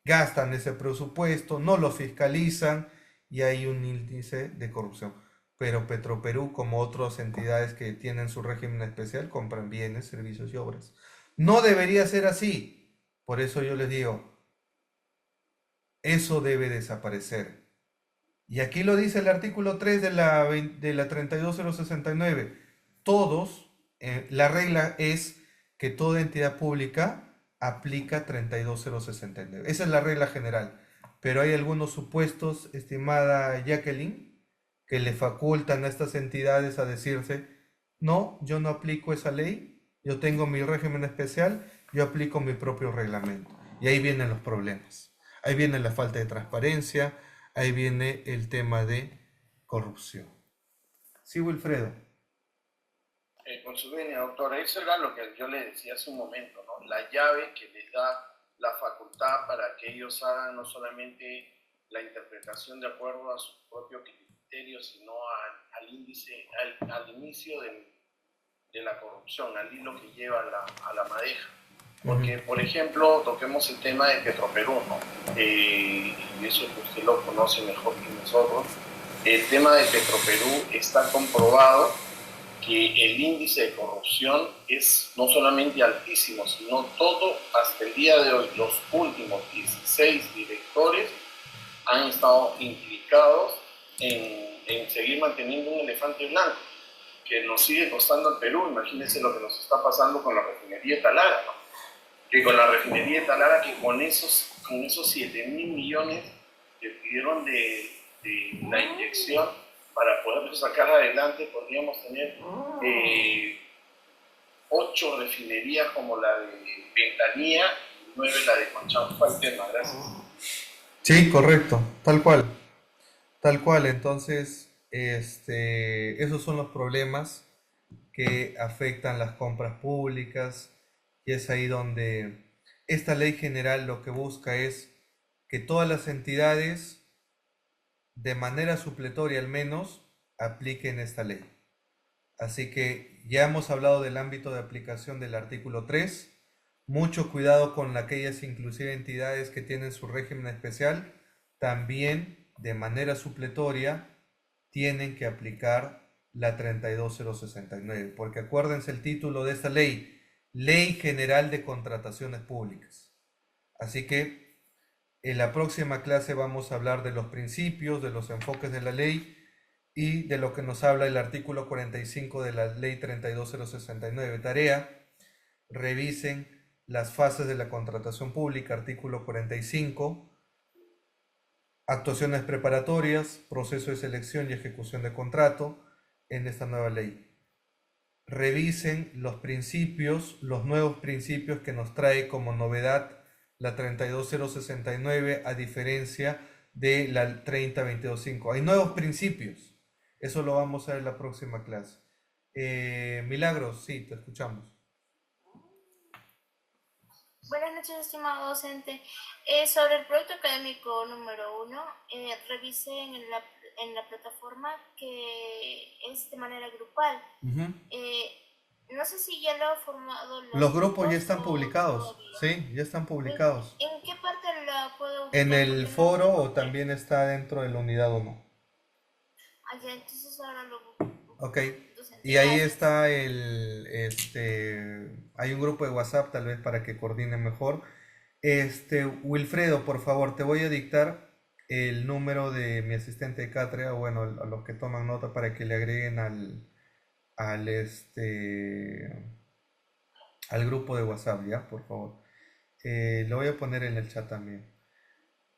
gastan ese presupuesto, no lo fiscalizan y hay un índice de corrupción. Pero Petroperú, como otras entidades que tienen su régimen especial, compran bienes, servicios y obras. No debería ser así. Por eso yo les digo, eso debe desaparecer. Y aquí lo dice el artículo 3 de la 32069. Todos, la regla es que toda entidad pública aplica 32069. Esa es la regla general. Pero hay algunos supuestos, estimada Jacqueline, que le facultan a estas entidades a decirse, no, yo no aplico esa ley, yo tengo mi régimen especial, yo aplico mi propio reglamento. Y ahí vienen los problemas. Ahí viene la falta de transparencia, ahí viene el tema de corrupción. Sí, Wilfredo. Con su venia, doctora, eso era lo que yo le decía hace un momento, ¿no? La llave que les da la facultad para que ellos hagan no solamente la interpretación de acuerdo a su propio criterio, sino al inicio de la corrupción, al hilo que lleva a la madeja. Porque, por ejemplo, toquemos el tema de Petroperú, ¿no? Y eso que usted lo conoce mejor que nosotros. El tema de Petroperú está comprobado que el índice de corrupción es no solamente altísimo, sino todo, hasta el día de hoy, los últimos 16 directores han estado implicados en seguir manteniendo un elefante blanco, que nos sigue costando al Perú. Imagínense lo que nos está pasando con la refinería de Talara, ¿no? Que con la refinería de Talara, que con esos 7.000 millones que pidieron de la inyección, para poder sacar adelante, podríamos tener 8 refinerías como la de Ventanilla y 9 la de Conchampa. Gracias. Sí, correcto, tal cual. Tal cual, entonces, esos son los problemas que afectan las compras públicas y es ahí donde esta ley general lo que busca es que todas las entidades, de manera supletoria al menos, apliquen esta ley. Así que ya hemos hablado del ámbito de aplicación del artículo 3. Mucho cuidado con aquellas inclusive entidades que tienen su régimen especial. También de manera supletoria tienen que aplicar la 32069, porque acuérdense el título de esta ley, Ley General de Contrataciones Públicas. Así que en la próxima clase vamos a hablar de los principios, de los enfoques de la ley y de lo que nos habla el artículo 45 de la ley 32069. Tarea, revisen las fases de la contratación pública, artículo 45, actuaciones preparatorias, proceso de selección y ejecución de contrato en esta nueva ley. Revisen los principios, los nuevos principios que nos trae como novedad la 32069 a diferencia de la 30225. Hay nuevos principios. Eso lo vamos a ver en la próxima clase. Milagros, sí, te escuchamos. Buenas noches, estimado docente. Sobre el proyecto académico número 1, revisé en la plataforma que es de manera grupal. No sé si ya lo ha formado los grupos ya están publicados. Sí, ya están publicados. ¿En qué parte la puedo buscar? ¿En el foro o también está dentro de la unidad 1? Ya, entonces ahora lo busco. Ok. Y ahí está hay un grupo de WhatsApp tal vez para que coordinen mejor. Wilfredo, por favor, te voy a dictar el número de mi asistente de cátedra, bueno, a los que toman nota para que le agreguen al grupo de WhatsApp, ¿ya? Por favor. Lo voy a poner en el chat también.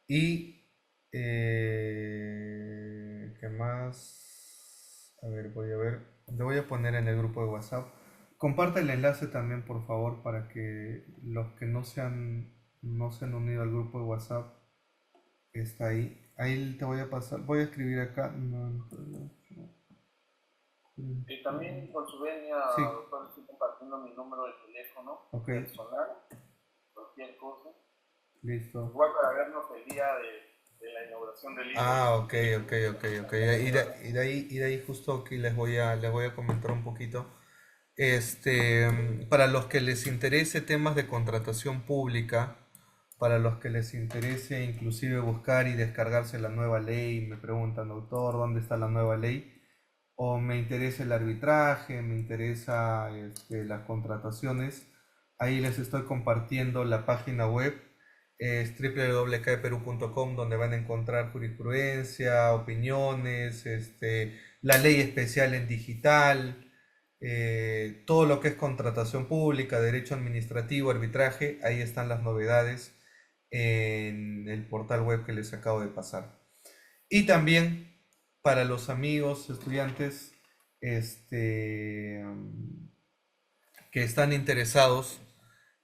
Y, ¿qué más? A ver, le voy a poner en el grupo de WhatsApp. Comparte el enlace también, por favor, para que los que no se han unido al grupo de WhatsApp, está ahí. Ahí te voy a pasar, voy a escribir acá. Y también con su venia, Sí. doctor, estoy compartiendo mi número de teléfono personal, cualquier cosa. Listo. Igual para vernos el día de la inauguración del libro. Ok. Y de ahí justo aquí les voy a comentar un poquito. Para los que les interese temas de contratación pública, para los que les interese inclusive buscar y descargarse la nueva ley, me preguntan, doctor, ¿dónde está la nueva ley? O me interesa el arbitraje, me interesa las contrataciones, ahí les estoy compartiendo la página web, es www.caeperú.com, donde van a encontrar jurisprudencia, opiniones, la ley especial en digital, todo lo que es contratación pública, derecho administrativo, arbitraje, ahí están las novedades en el portal web que les acabo de pasar. Y también para los amigos estudiantes que están interesados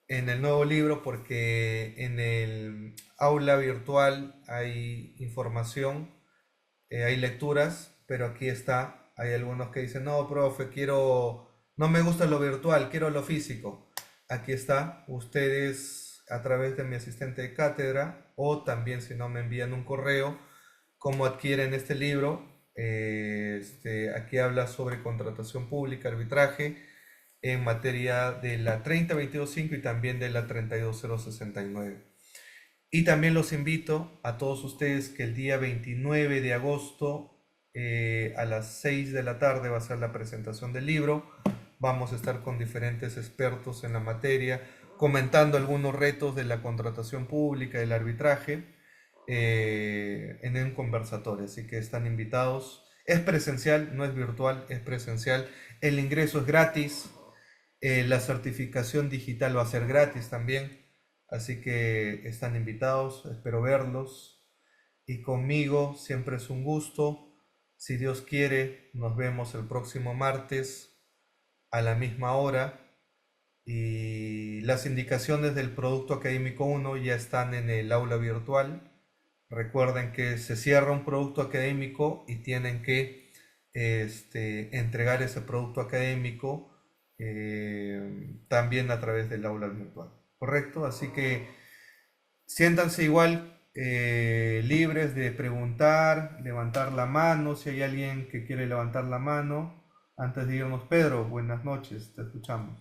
en el nuevo libro, porque en el aula virtual hay información, hay lecturas, pero aquí está, hay algunos que dicen, no, profe, no me gusta lo virtual, quiero lo físico. Aquí está, ustedes a través de mi asistente de cátedra, o también si no me envían un correo, cómo adquieren este libro. Aquí habla sobre contratación pública, arbitraje, en materia de la 30225 y también de la 32069. Y también los invito a todos ustedes que el día 29 de agosto a las 6 de la tarde va a ser la presentación del libro. Vamos a estar con diferentes expertos en la materia, comentando algunos retos de la contratación pública, del arbitraje, en un conversatorio. Así que están invitados. Es presencial, no es virtual, es presencial. El ingreso es gratis. La certificación digital va a ser gratis también. Así que están invitados, espero verlos. Y conmigo siempre es un gusto. Si Dios quiere, nos vemos el próximo martes a la misma hora. Y las indicaciones del producto académico 1 ya están en el aula virtual. Recuerden que se cierra un producto académico y tienen que entregar ese producto académico también a través del aula virtual, ¿correcto? Así que siéntanse igual libres de preguntar, levantar la mano, si hay alguien que quiere levantar la mano. Antes de irnos, Pedro, buenas noches, te escuchamos.